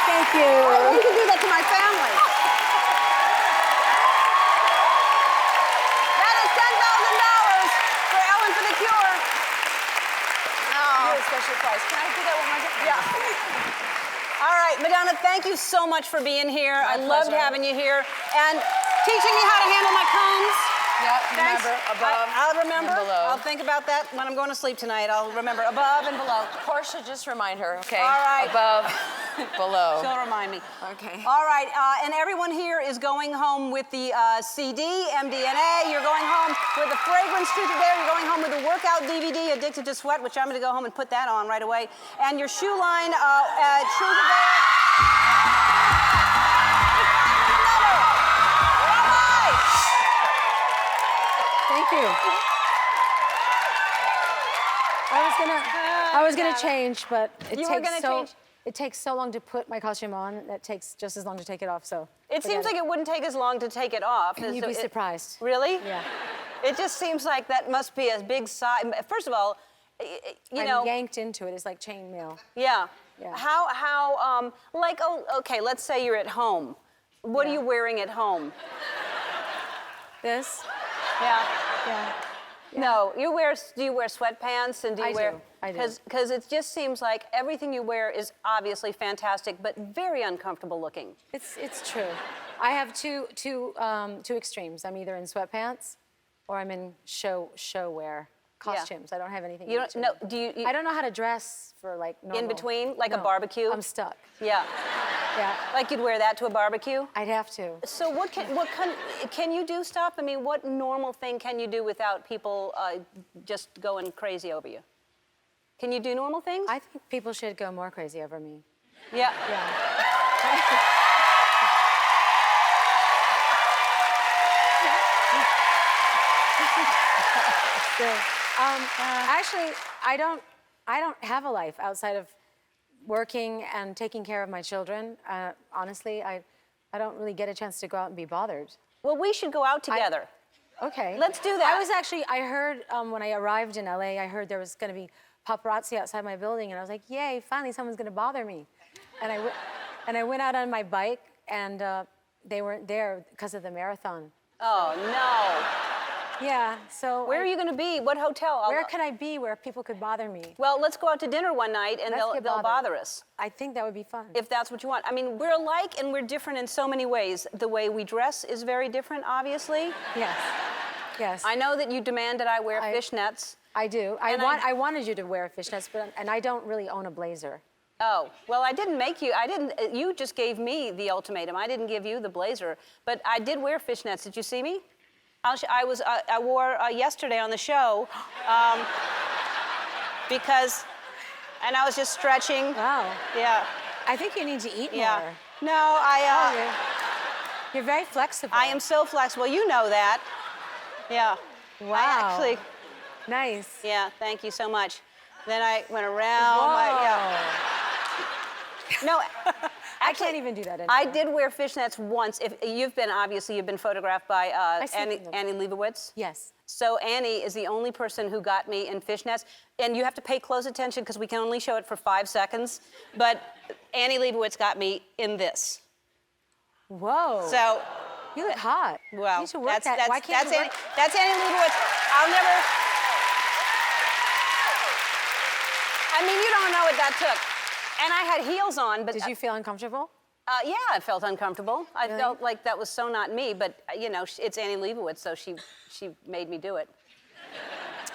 [SPEAKER 1] Thank you. Oh, you can do that to my family. That is $10,000 for Ellen for the Cure.
[SPEAKER 4] You're a special prize. Can I do that one more time?
[SPEAKER 1] Yeah. All right, Madonna, thank you so much for being here. I
[SPEAKER 4] My
[SPEAKER 1] loved
[SPEAKER 4] pleasure.
[SPEAKER 1] having you here and teaching me how to handle my combs.
[SPEAKER 4] Yep,
[SPEAKER 1] Thanks.
[SPEAKER 4] remember, above
[SPEAKER 1] I'll remember.
[SPEAKER 4] and below.
[SPEAKER 1] I'll think about that when I'm going to sleep tonight. I'll remember above and below.
[SPEAKER 4] Portia, just remind her, okay?
[SPEAKER 1] All right.
[SPEAKER 4] Above, below.
[SPEAKER 1] She'll remind me.
[SPEAKER 4] Okay.
[SPEAKER 1] All right, and everyone here is going home with the CD, MDNA. You're going home with the fragrance treated there. You're going home with the workout DVD, Addicted to Sweat, which I'm going to go home and put that on right away. And your shoe line, Truth or Dare.
[SPEAKER 9] Thank you. I was gonna change, but it
[SPEAKER 1] You were gonna change?
[SPEAKER 9] it takes so long to put my costume on. That takes just as long to take it off. So
[SPEAKER 1] It seems like it wouldn't take as long to take it off.
[SPEAKER 9] you'd be surprised.
[SPEAKER 1] Really?
[SPEAKER 9] Yeah.
[SPEAKER 1] It just seems like that must be a big size. First of all, you know.
[SPEAKER 9] I'm yanked into it. It's like chain mail.
[SPEAKER 1] Yeah.
[SPEAKER 9] Yeah.
[SPEAKER 1] How, like, oh, okay, let's say you're at home. What are
[SPEAKER 9] Yeah.
[SPEAKER 1] you wearing at home?
[SPEAKER 9] This.
[SPEAKER 1] Yeah.
[SPEAKER 9] Yeah.
[SPEAKER 1] No, do you wear sweatpants and do you
[SPEAKER 9] I
[SPEAKER 1] wear?
[SPEAKER 9] do, I do.
[SPEAKER 1] Because it just seems like everything you wear is obviously fantastic, but very uncomfortable looking.
[SPEAKER 9] It's true. I have two extremes. I'm either in sweatpants, or I'm in show wear costumes. I don't have anything.
[SPEAKER 1] You
[SPEAKER 9] in
[SPEAKER 1] don't
[SPEAKER 9] between.
[SPEAKER 1] no. Do you
[SPEAKER 9] I don't know how to dress for like normal.
[SPEAKER 1] in between, like a
[SPEAKER 9] No,
[SPEAKER 1] barbecue?
[SPEAKER 9] I'm stuck.
[SPEAKER 1] Yeah.
[SPEAKER 9] Yeah.
[SPEAKER 1] Like you'd wear that to a barbecue?
[SPEAKER 9] I'd have to.
[SPEAKER 1] So can you do stuff? I mean, what normal thing can you do without people just going crazy over you? Can you do normal things?
[SPEAKER 9] I think people should go more crazy over me.
[SPEAKER 1] Yeah.
[SPEAKER 9] Yeah. Actually, I don't have a life outside of working and taking care of my children. Honestly, I don't really get a chance to go out and be bothered.
[SPEAKER 1] Well, we should go out together.
[SPEAKER 9] Okay.
[SPEAKER 1] Let's do that.
[SPEAKER 9] I heard when I arrived in LA, I heard there was going to be paparazzi outside my building, and I was like, yay, finally someone's going to bother me. And I went out on my bike, and they weren't there because of the marathon.
[SPEAKER 1] Oh, no.
[SPEAKER 9] Yeah, so.
[SPEAKER 1] Where are you going to be? What hotel?
[SPEAKER 9] Where can I be where people could bother me?
[SPEAKER 1] Well, let's go out to dinner one night and
[SPEAKER 9] Let's
[SPEAKER 1] they'll
[SPEAKER 9] get
[SPEAKER 1] bother
[SPEAKER 9] bothered.
[SPEAKER 1] us.
[SPEAKER 9] I think that would be fun.
[SPEAKER 1] If that's what you want. I mean, we're alike and we're different in so many ways. The way we dress is very different, obviously.
[SPEAKER 9] Yes. Yes.
[SPEAKER 1] I know that you demand that I wear fishnets.
[SPEAKER 9] I do.
[SPEAKER 1] And
[SPEAKER 9] I wanted you to wear fishnets, and I don't really own a blazer.
[SPEAKER 1] Oh, well, I didn't make you. I didn't. You just gave me the ultimatum. I didn't give you the blazer. But I did wear fishnets. Did you see me? I wore yesterday on the show because, and I was just stretching.
[SPEAKER 9] Wow.
[SPEAKER 1] Yeah.
[SPEAKER 9] I think you need to eat more.
[SPEAKER 1] Yeah. No,
[SPEAKER 9] You're very flexible.
[SPEAKER 1] I am so flexible. You know that. Yeah.
[SPEAKER 9] Wow.
[SPEAKER 1] I actually.
[SPEAKER 9] Nice.
[SPEAKER 1] Yeah. Thank you so much. Then I went around.
[SPEAKER 9] Whoa.
[SPEAKER 1] No,
[SPEAKER 9] I can't even do that anymore.
[SPEAKER 1] I did wear fishnets once. If you've been photographed by Annie Leibovitz.
[SPEAKER 9] Yes.
[SPEAKER 1] So Annie is the only person who got me in fishnets, and you have to pay close attention because we can only show it for 5 seconds. But Annie Leibovitz got me in this.
[SPEAKER 9] Whoa.
[SPEAKER 1] So.
[SPEAKER 9] You look hot.
[SPEAKER 1] Well,
[SPEAKER 9] you should work that. Why can't you work?
[SPEAKER 1] That's Annie Leibovitz. I'll never. I mean, you don't know what that took. And I had heels on, but...
[SPEAKER 9] Did you feel uncomfortable?
[SPEAKER 1] Yeah, I felt uncomfortable. I felt like that was so not me, but, you know, it's Annie Leibovitz, so she made me do it.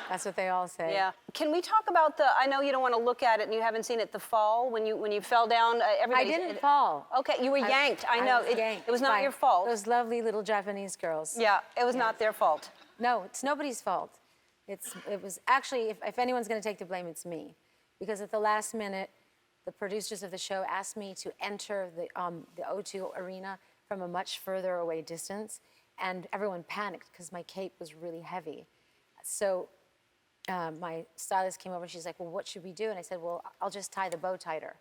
[SPEAKER 9] That's what they all say.
[SPEAKER 1] Yeah. Can we talk about I know you don't want to look at it and you haven't seen it, the fall, when you fell down, everybody...
[SPEAKER 9] I didn't fall.
[SPEAKER 1] Okay, you were yanked. I know.
[SPEAKER 9] Yanked
[SPEAKER 1] It was not your fault.
[SPEAKER 9] Those lovely little Japanese girls.
[SPEAKER 1] Yeah, it was not their fault.
[SPEAKER 9] No, it's nobody's fault. It was actually, if anyone's going to take the blame, it's me. Because at the last minute, the producers of the show asked me to enter the O2 arena from a much further away distance, and everyone panicked because my cape was really heavy. So my stylist came over, she's like, well, what should we do? And I said, well, I'll just tie the bow tighter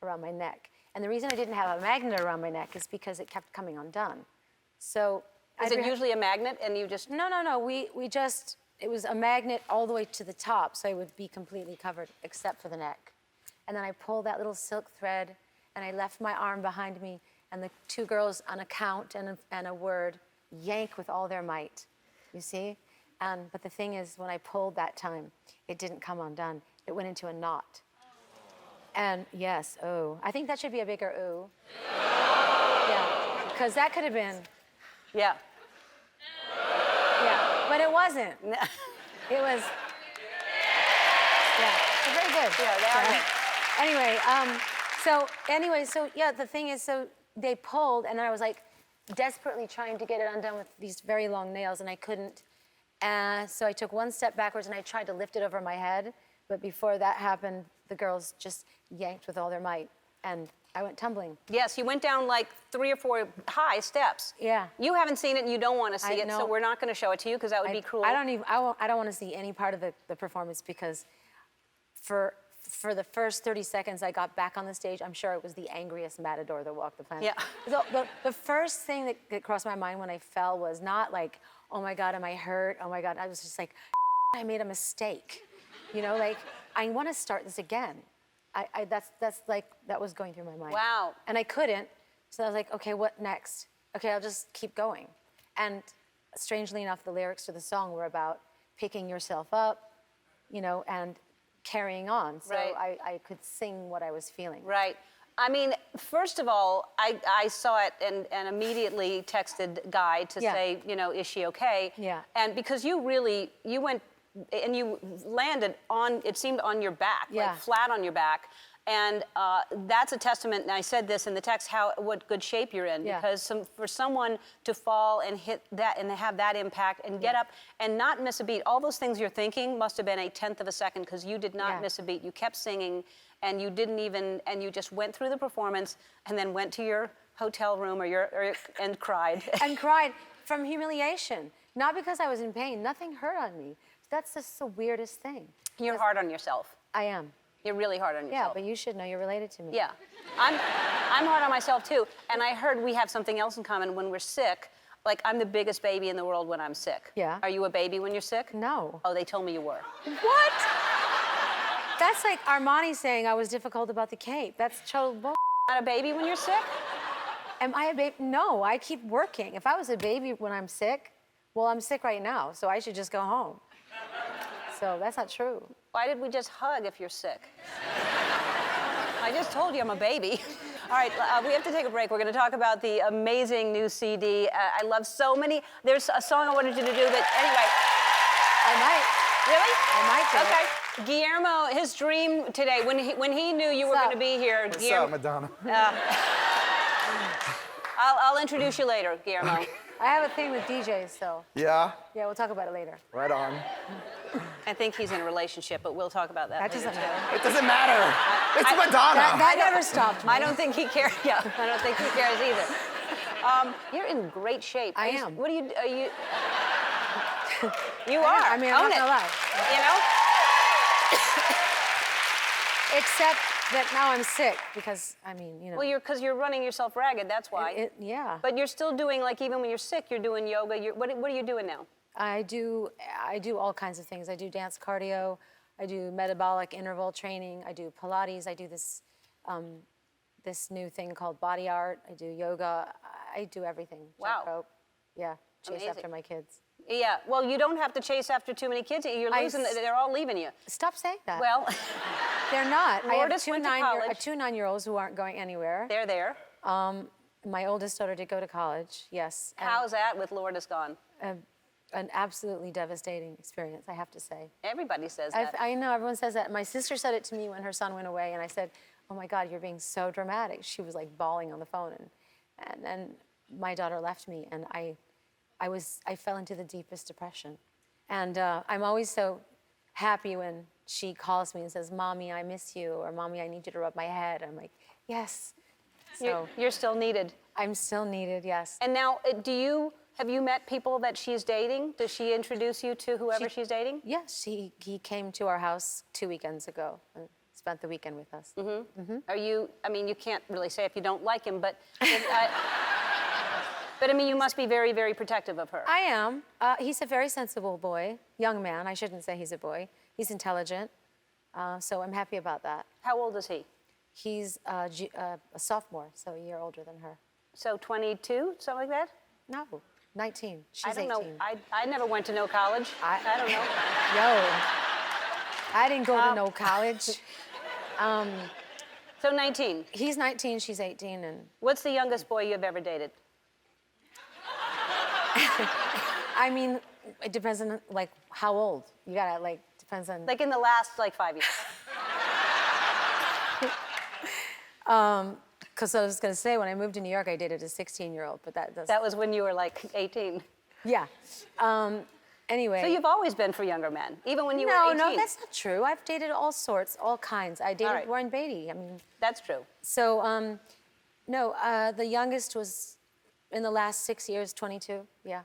[SPEAKER 9] around my neck. And the reason I didn't have a magnet around my neck is because it kept coming undone. So
[SPEAKER 1] Is it usually a magnet and you just...
[SPEAKER 9] No, it was a magnet all the way to the top, so I would be completely covered except for the neck. And then I pulled that little silk thread, and I left my arm behind me, and the 2 girls on a count and a word yank with all their might, you see? But the thing is, when I pulled that time, it didn't come undone. It went into a knot. And yes, ooh. I think that should be a bigger ooh. Yeah, because that could have been...
[SPEAKER 1] Yeah.
[SPEAKER 9] Yeah, but it wasn't. It was... Yeah, they're very good.
[SPEAKER 1] Yeah, they are good.
[SPEAKER 9] Anyway, so yeah, the thing is, so they pulled, and then I was like desperately trying to get it undone with these very long nails, and I couldn't. So I took 1 step backwards, and I tried to lift it over my head, but before that happened, the girls just yanked with all their might, and I went tumbling.
[SPEAKER 1] Yes, you went down like 3 or 4 high steps.
[SPEAKER 9] Yeah.
[SPEAKER 1] You haven't seen it, and you don't want to see it,
[SPEAKER 9] know.
[SPEAKER 1] so we're not going to show it to you because that would be cruel.
[SPEAKER 9] I don't want to see any part of the performance because for the first 30 seconds I got back on the stage, I'm sure it was the angriest matador that walked the planet.
[SPEAKER 1] Yeah.
[SPEAKER 9] The first thing that crossed my mind when I fell was not like, oh my God, am I hurt? Oh my God, I was just like, I made a mistake. You know, like, I want to start this again. That was going through my mind.
[SPEAKER 1] Wow.
[SPEAKER 9] And I couldn't, so I was like, okay, what next? Okay, I'll just keep going. And strangely enough, the lyrics to the song were about picking yourself up, you know, and carrying on. So
[SPEAKER 1] Right.
[SPEAKER 9] I could sing what I was feeling.
[SPEAKER 1] Right. I mean, first of all, I saw it and immediately texted Guy to say, you know, is she okay?
[SPEAKER 9] Yeah.
[SPEAKER 1] And because you went and you landed it seemed on your back, like flat on your back. And that's a testament, and I said this in the text, what good shape you're in.
[SPEAKER 9] Yeah.
[SPEAKER 1] Because for someone to fall and hit that and have that impact and get up and not miss a beat, all those things you're thinking must have been a 1/10 of a second because you did not miss a beat. You kept singing and you didn't even, and you just went through the performance and then went to your hotel room and cried.
[SPEAKER 9] And cried from humiliation. Not because I was in pain. Nothing hurt on me. That's just the weirdest thing.
[SPEAKER 1] You're hard on yourself.
[SPEAKER 9] I am.
[SPEAKER 1] You're really hard on yourself.
[SPEAKER 9] Yeah, but you should know you're related to me.
[SPEAKER 1] Yeah. I'm hard on myself too. And I heard we have something else in common when we're sick. Like, I'm the biggest baby in the world when I'm sick.
[SPEAKER 9] Yeah.
[SPEAKER 1] Are you a baby when you're sick?
[SPEAKER 9] No.
[SPEAKER 1] Oh, they told me you were.
[SPEAKER 9] What? That's like Armani saying I was difficult about the cape. That's total bull.
[SPEAKER 1] Not a baby when you're sick?
[SPEAKER 9] Am I a baby? No, I keep working. If I was a baby when I'm sick, well, I'm sick right now, so I should just go home. So that's not true.
[SPEAKER 1] Why did we just hug if you're sick? I just told you I'm a baby. All right, we have to take a break. We're going to talk about the amazing new CD. I love so many. There's a song I wanted you to do, but anyway.
[SPEAKER 9] I might.
[SPEAKER 1] Really?
[SPEAKER 9] I might do it.
[SPEAKER 1] Okay. Guillermo, his dream today, when he knew you were going to be here,
[SPEAKER 10] What's
[SPEAKER 1] Guillermo,
[SPEAKER 10] up, Madonna?
[SPEAKER 1] I'll introduce you later, Guillermo.
[SPEAKER 9] I have a thing with DJs, so
[SPEAKER 10] Yeah,
[SPEAKER 9] yeah, we'll talk about it later.
[SPEAKER 10] right on.
[SPEAKER 1] I think he's in a relationship, but we'll talk about that
[SPEAKER 9] That
[SPEAKER 1] later.
[SPEAKER 9] doesn't matter.
[SPEAKER 10] It doesn't matter. It's Madonna.
[SPEAKER 9] That never stopped me.
[SPEAKER 1] I don't think he cares. Yeah, I don't think he cares either. You're in great shape.
[SPEAKER 9] I am.
[SPEAKER 1] What are you? You are.
[SPEAKER 9] I mean, I'm
[SPEAKER 1] Own
[SPEAKER 9] not
[SPEAKER 1] it.
[SPEAKER 9] gonna lie.
[SPEAKER 1] You know.
[SPEAKER 9] Except that now I'm sick because, I mean, you know.
[SPEAKER 1] Well, because you're running yourself ragged. That's why.
[SPEAKER 9] Yeah.
[SPEAKER 1] But you're still doing, like, even when you're sick, you're doing yoga. What are you doing now?
[SPEAKER 9] I do all kinds of things. I do dance cardio. I do metabolic interval training. I do Pilates. I do this new thing called body art. I do yoga. I do everything.
[SPEAKER 1] Wow.
[SPEAKER 9] Jump rope. Yeah. Chase
[SPEAKER 1] Amazing.
[SPEAKER 9] after my kids.
[SPEAKER 1] Yeah. Well, you don't have to chase after too many kids. You're losing. They're all leaving you.
[SPEAKER 9] Stop saying that.
[SPEAKER 1] Well,
[SPEAKER 9] they're not. I have
[SPEAKER 1] Lourdes went to college.
[SPEAKER 9] two 9-year-olds who aren't going anywhere.
[SPEAKER 1] they're there.
[SPEAKER 9] My oldest daughter did go to college. Yes. and,
[SPEAKER 1] How's that with Lourdes gone?
[SPEAKER 9] an absolutely devastating experience, I have to say.
[SPEAKER 1] Everybody says that.
[SPEAKER 9] I know, everyone says that. My sister said it to me when her son went away, and I said, oh my God, you're being so dramatic. She was like bawling on the phone, and then my daughter left me, and I fell into the deepest depression. And I'm always so happy when she calls me and says, Mommy, I miss you, or Mommy, I need you to rub my head. I'm like, yes. So
[SPEAKER 1] You're still needed.
[SPEAKER 9] I'm still needed, yes.
[SPEAKER 1] And now, have you met people that she's dating? Does she introduce you to whoever she's dating?
[SPEAKER 9] Yes, he came to our house 2 weekends ago and spent the weekend with us.
[SPEAKER 1] Are you? I mean, you can't really say if you don't like him, but. But I mean, you must be very, very protective of her.
[SPEAKER 9] I am. He's a very sensible boy, young man. I shouldn't say he's a boy. He's intelligent, so I'm happy about that.
[SPEAKER 1] How old is he?
[SPEAKER 9] He's a sophomore, so a year older than her.
[SPEAKER 1] So 22, something like that?
[SPEAKER 9] No, 19. She's
[SPEAKER 1] I don't
[SPEAKER 9] 18.
[SPEAKER 1] know. I never went to no college. I don't know.
[SPEAKER 9] Yo, I didn't go to no college.
[SPEAKER 1] So 19.
[SPEAKER 9] He's 19, she's 18, and
[SPEAKER 1] What's the youngest boy you've ever dated?
[SPEAKER 9] I mean, it depends on like how old. You gotta like depends on.
[SPEAKER 1] Like in the last 5 years.
[SPEAKER 9] Because I was gonna say when I moved to New York, I dated a 16-year-old, but
[SPEAKER 1] That was when you were like 18.
[SPEAKER 9] yeah. Anyway.
[SPEAKER 1] So you've always been for younger men, even when you were
[SPEAKER 9] No,
[SPEAKER 1] 18.
[SPEAKER 9] no, that's not true. I've dated all sorts, all kinds. I dated
[SPEAKER 1] right.
[SPEAKER 9] Warren Beatty. I mean,
[SPEAKER 1] That's true.
[SPEAKER 9] so no, the youngest was in the last 6 years, 22. Yeah.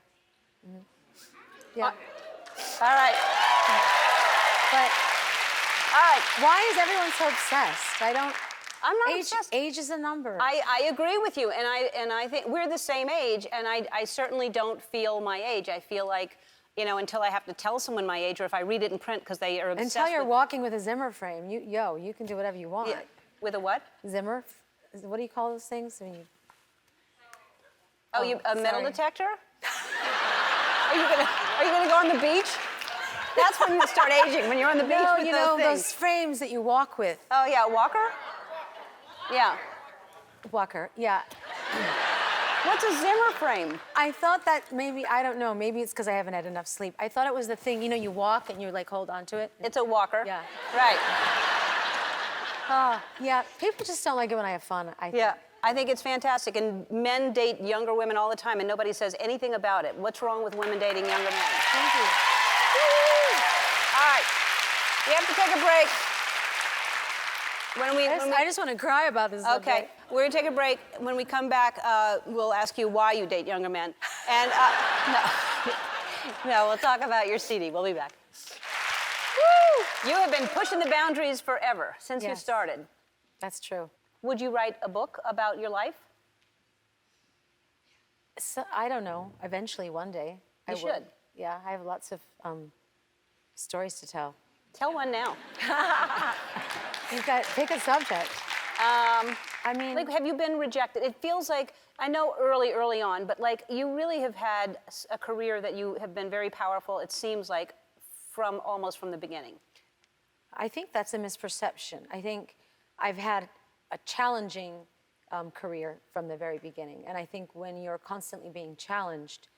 [SPEAKER 9] Mm-hmm. Yeah.
[SPEAKER 1] All right.
[SPEAKER 9] But
[SPEAKER 1] All right.
[SPEAKER 9] why is everyone so obsessed? I don't.
[SPEAKER 1] I'm not
[SPEAKER 9] Age,
[SPEAKER 1] obsessed.
[SPEAKER 9] age is a number.
[SPEAKER 1] I agree with you, and I think we're the same age, and I certainly don't feel my age. I feel like, until I have to tell someone my age, or if I read it in print because they are obsessed
[SPEAKER 9] Until you're
[SPEAKER 1] with...
[SPEAKER 9] walking with a Zimmer frame, you can do whatever you want.
[SPEAKER 1] Yeah. With a what?
[SPEAKER 9] Zimmer? What do you call those things? When you...
[SPEAKER 1] A metal
[SPEAKER 9] sorry.
[SPEAKER 1] detector? Are you gonna go on the beach? That's when you start aging, when you're on the beach
[SPEAKER 9] No,
[SPEAKER 1] with
[SPEAKER 9] you
[SPEAKER 1] those
[SPEAKER 9] know,
[SPEAKER 1] things.
[SPEAKER 9] those frames that you walk with.
[SPEAKER 1] Oh yeah, walker? Yeah.
[SPEAKER 9] Walker, yeah.
[SPEAKER 1] What's a Zimmer frame?
[SPEAKER 9] I thought that maybe, I don't know, maybe it's because I haven't had enough sleep. I thought it was the thing, you walk and you like hold on to it.
[SPEAKER 1] It's a walker.
[SPEAKER 9] Yeah.
[SPEAKER 1] Right.
[SPEAKER 9] Yeah, people just don't like it when I have fun, I think.
[SPEAKER 1] Yeah. I think it's fantastic, and men date younger women all the time, and nobody says anything about it. What's wrong with women dating younger men?
[SPEAKER 9] Thank you.
[SPEAKER 1] All right, we have to take a break.
[SPEAKER 9] I just want to cry about this.
[SPEAKER 1] Okay, we're gonna take a break. When we come back, we'll ask you why you date younger men, and no, we'll talk about your CD. We'll be back. Woo! You have been pushing the boundaries forever since you
[SPEAKER 9] Yes.
[SPEAKER 1] started.
[SPEAKER 9] That's true.
[SPEAKER 1] Would you write a book about your life?
[SPEAKER 9] So, I don't know. Eventually, one day, I
[SPEAKER 1] You
[SPEAKER 9] will.
[SPEAKER 1] should.
[SPEAKER 9] Yeah, I have lots of stories to tell.
[SPEAKER 1] Tell one now.
[SPEAKER 9] You've got pick a subject. I mean,
[SPEAKER 1] Like, have you been rejected? It feels like, I know early on, but like you really have had a career that you have been very powerful, it seems like, almost from the beginning.
[SPEAKER 9] I think that's a misperception. I think I've had a challenging career from the very beginning. And I think when you're constantly being challenged,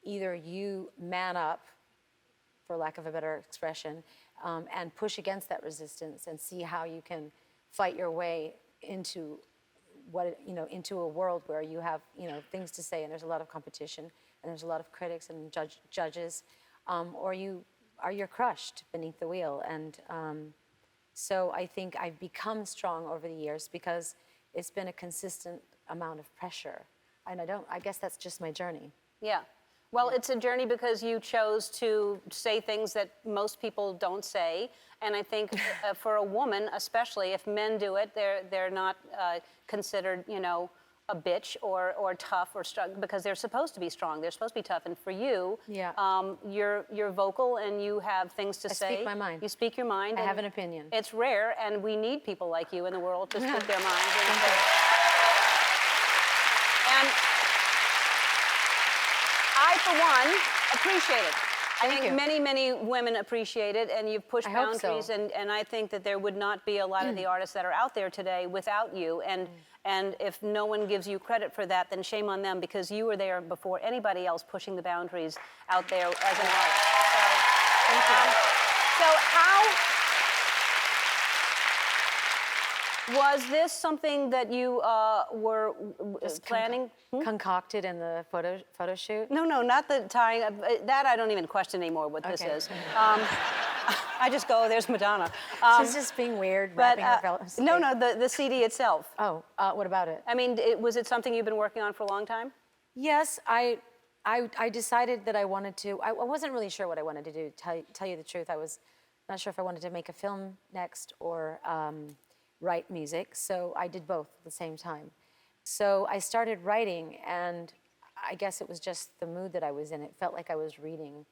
[SPEAKER 9] either you man up for lack of a better expression, and push against that resistance and see how you can fight your way into into a world where you have, things to say and there's a lot of competition and there's a lot of critics and judges, or you're crushed beneath the wheel. And so I think I've become strong over the years because it's been a consistent amount of pressure. And I guess that's just my journey.
[SPEAKER 1] Yeah. Well, it's a journey because you chose to say things that most people don't say. And I think for a woman, especially, if men do it, they're not considered, a bitch or tough or strong, because they're supposed to be strong. They're supposed to be tough. And for you, you're vocal and you have things to say.
[SPEAKER 9] I speak my mind.
[SPEAKER 1] You speak your mind.
[SPEAKER 9] I have an opinion.
[SPEAKER 1] It's rare, and we need people like you in the world to speak their minds. And I, for one, appreciate it. I think many, many women appreciate it, and you've pushed boundaries, and I think that there would not be a lot of the artists that are out there today without you, and if no one gives you credit for that, then shame on them, because you were there before anybody else pushing the boundaries out there as an artist. So, thank you. So how... Was this something that you were planning?
[SPEAKER 9] Concocted in the photo shoot?
[SPEAKER 1] No, not the tying. That I don't even question anymore what this is. I just go, there's Madonna.
[SPEAKER 9] She's just being weird, wrapping her belt.
[SPEAKER 1] No, the CD itself.
[SPEAKER 9] Oh, what about it?
[SPEAKER 1] I mean, was it something you've been working on for a long time?
[SPEAKER 9] Yes, I decided that I wanted to. I wasn't really sure what I wanted to do. Tell you the truth, I was not sure if I wanted to make a film next or write music, so I did both at the same time. So I started writing, and I guess it was just the mood that I was in. It felt like I was reading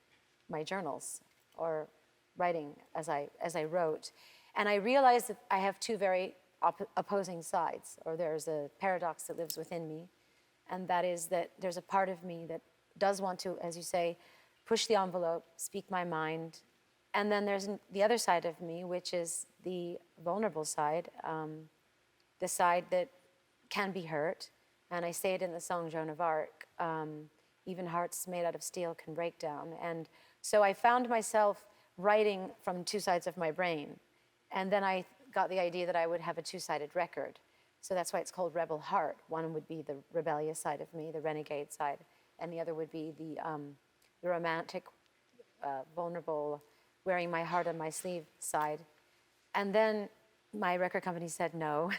[SPEAKER 9] my journals or writing as I wrote. And I realized that I have two very opposing sides, or there's a paradox that lives within me, and that is that there's a part of me that does want to, as you say, push the envelope, speak my mind. And then there's the other side of me, which is the vulnerable side, the side that can be hurt. And I say it in the song Joan of Arc, even hearts made out of steel can break down. And so I found myself writing from two sides of my brain. And then I got the idea that I would have a two-sided record. So that's why it's called Rebel Heart. One would be the rebellious side of me, the renegade side, and the other would be the romantic, vulnerable, wearing my heart on my sleeve side. And then my record company said, no,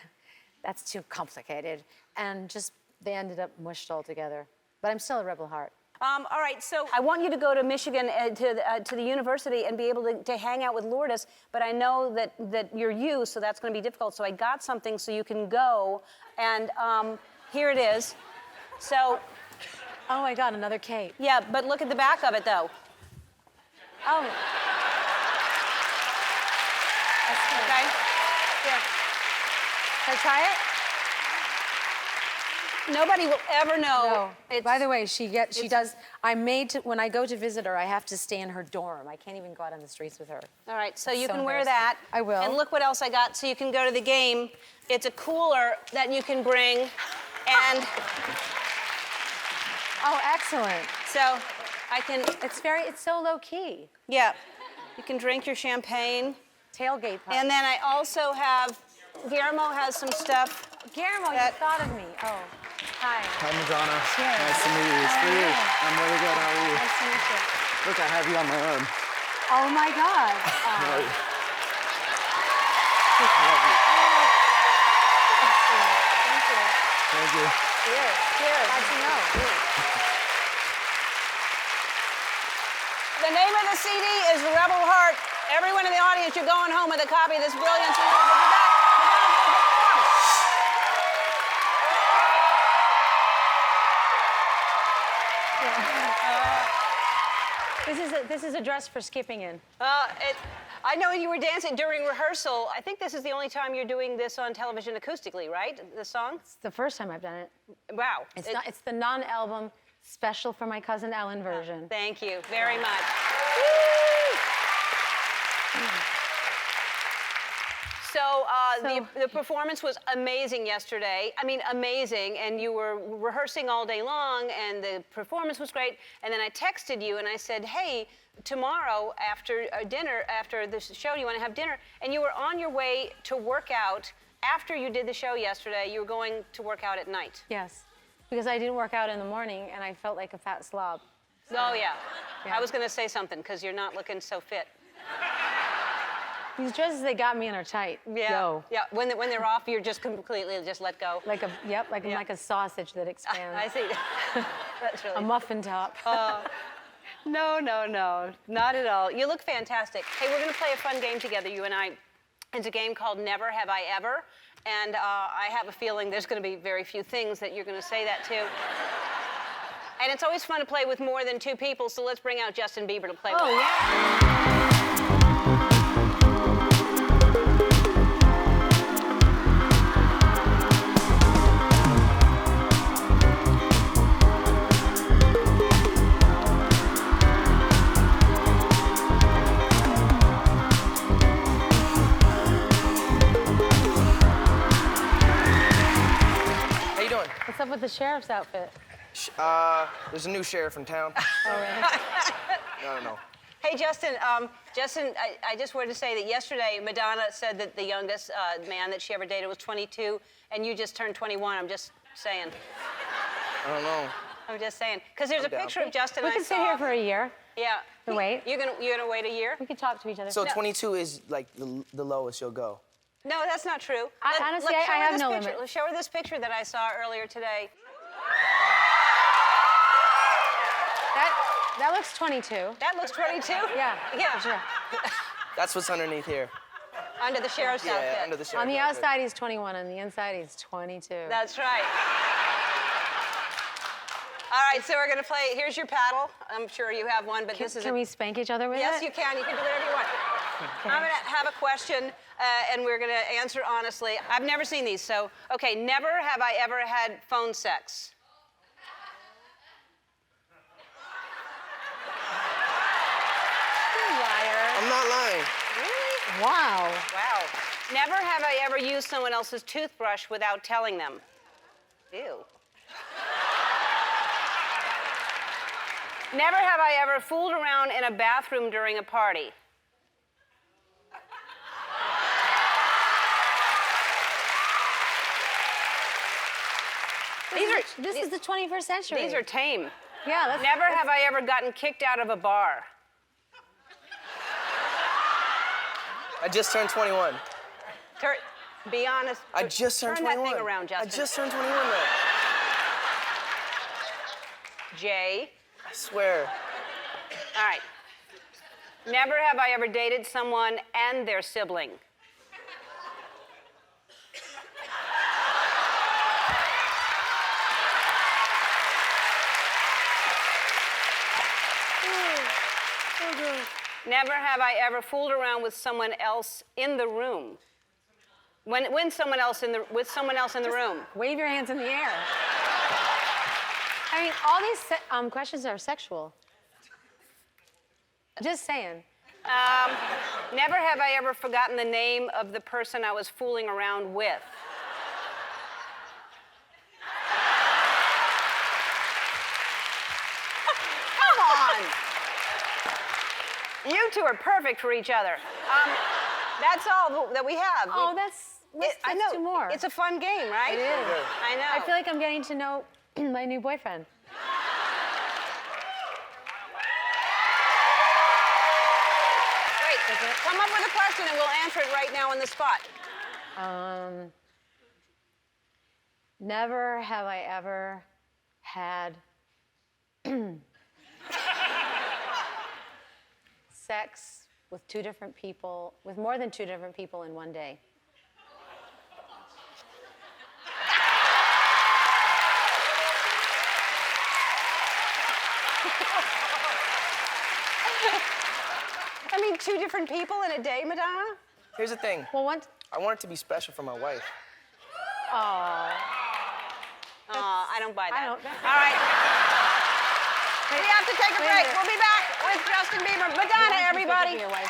[SPEAKER 9] that's too complicated. And just, they ended up mushed all together. But I'm still a rebel heart.
[SPEAKER 1] All right, so I want you to go to Michigan to the university and be able to hang out with Lourdes, but I know that you're you, so that's gonna be difficult. So I got something so you can go, and here it is. So.
[SPEAKER 9] Oh my God, another cake.
[SPEAKER 1] Yeah, but look at the back of it though.
[SPEAKER 9] Oh.
[SPEAKER 1] Okay. Here.
[SPEAKER 9] Can I try it?
[SPEAKER 1] Nobody will ever know.
[SPEAKER 9] No. By the way, she does. I'm made to, when I go to visit her, I have to stay in her dorm. I can't even go out on the streets with her.
[SPEAKER 1] All right, so you can wear that.
[SPEAKER 9] I will.
[SPEAKER 1] And look what else I got, so you can go to the game. It's a cooler that you can bring, and.
[SPEAKER 9] Oh, excellent.
[SPEAKER 1] So I can.
[SPEAKER 9] It's so low key.
[SPEAKER 1] Yeah. You can drink your champagne.
[SPEAKER 9] Tailgate party.
[SPEAKER 1] And then I also have, Guillermo has some stuff.
[SPEAKER 9] Guillermo, you thought of me. Oh, hi.
[SPEAKER 10] Hi, Madonna.
[SPEAKER 9] Cheers.
[SPEAKER 10] Nice to meet you. It's for you. I'm really good. How are you?
[SPEAKER 9] Nice to meet you.
[SPEAKER 10] Look, I have you on my arm.
[SPEAKER 9] Oh my God.
[SPEAKER 10] I love you.
[SPEAKER 9] Thank you.
[SPEAKER 10] Thank you.
[SPEAKER 9] Cheers. Cheers. How'd you know?
[SPEAKER 1] The name of the CD is Rebel Heart. Everyone in the audience, you're going home with a copy of this brilliant CD. We'll be back.
[SPEAKER 9] This is a dress for skipping in.
[SPEAKER 1] I know you were dancing during rehearsal. I think this is the only time you're doing this on television acoustically, right? The song?
[SPEAKER 9] It's the first time I've done it.
[SPEAKER 1] Wow.
[SPEAKER 9] It's the non-album special for my cousin Ellen version.
[SPEAKER 1] Thank you very much. So, the performance was amazing yesterday. I mean, amazing. And you were rehearsing all day long, and the performance was great. And then I texted you, and I said, hey, tomorrow after dinner, after the show, do you want to have dinner? And you were on your way to work out. After you did the show yesterday, you were going to work out at night.
[SPEAKER 9] Yes, because I didn't work out in the morning, and I felt like a fat slob. So,
[SPEAKER 1] Oh, yeah. I was going to say something, because you're not looking so fit.
[SPEAKER 9] These dresses, they got me in are tight.
[SPEAKER 1] Yeah.
[SPEAKER 9] Yo.
[SPEAKER 1] Yeah. When they're off, you're just completely just let go.
[SPEAKER 9] Like a sausage that expands.
[SPEAKER 1] I see. That's really.
[SPEAKER 9] A muffin top.
[SPEAKER 1] No, not at all. You look fantastic. Hey, we're going to play a fun game together, you and I. It's a game called Never Have I Ever, and I have a feeling there's going to be very few things that you're going to say that to. And it's always fun to play with more than two people, so let's bring out Justin Bieber to play with.
[SPEAKER 9] Oh, yeah. What's up with the sheriff's outfit?
[SPEAKER 10] There's a new sheriff in town.
[SPEAKER 9] Oh, really?
[SPEAKER 10] No.
[SPEAKER 1] Hey, Justin, I just wanted to say that yesterday Madonna said that the youngest man that she ever dated was 22, and you just turned 21. I'm just saying.
[SPEAKER 10] I don't know.
[SPEAKER 1] I'm just saying. Because there's a
[SPEAKER 10] down.
[SPEAKER 1] picture of Justin
[SPEAKER 9] We
[SPEAKER 1] I
[SPEAKER 9] can sit
[SPEAKER 1] saw.
[SPEAKER 9] here for a year.
[SPEAKER 1] Yeah.
[SPEAKER 9] To wait.
[SPEAKER 1] You're gonna wait a year?
[SPEAKER 9] We can talk to each other.
[SPEAKER 10] So 22 is like the lowest you'll go.
[SPEAKER 1] No, that's not true.
[SPEAKER 9] Honestly,
[SPEAKER 1] show
[SPEAKER 9] I
[SPEAKER 1] her
[SPEAKER 9] have
[SPEAKER 1] this
[SPEAKER 9] no
[SPEAKER 1] picture.
[SPEAKER 9] limit.
[SPEAKER 1] Let's show her this picture that I saw earlier today.
[SPEAKER 9] That looks 22.
[SPEAKER 1] That looks 22?
[SPEAKER 9] Yeah.
[SPEAKER 1] Yeah.
[SPEAKER 9] Sure.
[SPEAKER 10] That's what's underneath here.
[SPEAKER 1] Under the sheriff's outfit.
[SPEAKER 10] Yeah, under the sheriff.
[SPEAKER 9] On the outside, he's 21. On the inside, he's 22.
[SPEAKER 1] That's right. All right, so we're going to play. Here's your paddle. I'm sure you have one, but this is.
[SPEAKER 9] Can we spank each other with
[SPEAKER 1] Yes,
[SPEAKER 9] it?
[SPEAKER 1] you can. You can do whatever you want.
[SPEAKER 9] Okay.
[SPEAKER 1] I'm going to have a question, and we're going to answer honestly. I've never seen these, so okay. Never have I ever had phone sex.
[SPEAKER 9] You liar.
[SPEAKER 10] I'm not lying.
[SPEAKER 1] Really?
[SPEAKER 9] Wow.
[SPEAKER 1] Wow. Never have I ever used someone else's toothbrush without telling them. Ew. Never have I ever fooled around in a bathroom during a party.
[SPEAKER 9] This is the 21st century.
[SPEAKER 1] These are tame.
[SPEAKER 9] Yeah.
[SPEAKER 1] Never have I ever gotten kicked out of a bar.
[SPEAKER 10] I just turned 21.
[SPEAKER 1] Be honest.
[SPEAKER 10] I just turned 21.
[SPEAKER 1] Turn that thing around, Justin.
[SPEAKER 10] I just turned 21 though.
[SPEAKER 1] Jay.
[SPEAKER 10] I swear.
[SPEAKER 1] All right. Never have I ever dated someone and their sibling. Never have I ever fooled around with someone else in the room. With someone else in the room.
[SPEAKER 9] Wave your hands in the air. I mean, all these questions are sexual. Just saying.
[SPEAKER 1] Never have I ever forgotten the name of the person I was fooling around with. Come on. You two are perfect for each other. That's all that we have.
[SPEAKER 9] Oh, let's
[SPEAKER 1] I know.
[SPEAKER 9] do more.
[SPEAKER 1] It's a fun game, right?
[SPEAKER 9] It is.
[SPEAKER 1] I know.
[SPEAKER 9] I feel like I'm getting to know my new boyfriend.
[SPEAKER 1] Great. Come up with a question and we'll answer it right now on the spot.
[SPEAKER 9] Never have I ever had sex with more than two different people in one day.
[SPEAKER 1] I mean, two different people in a day, Madonna?
[SPEAKER 10] Here's the thing.
[SPEAKER 9] Well, once.
[SPEAKER 10] I want it to be special for my wife.
[SPEAKER 9] Oh.
[SPEAKER 1] I don't buy that.
[SPEAKER 9] I don't.
[SPEAKER 1] All right. We have to take a break. We'll be back with Justin Bieber. Madonna, everybody.
[SPEAKER 9] Your wife.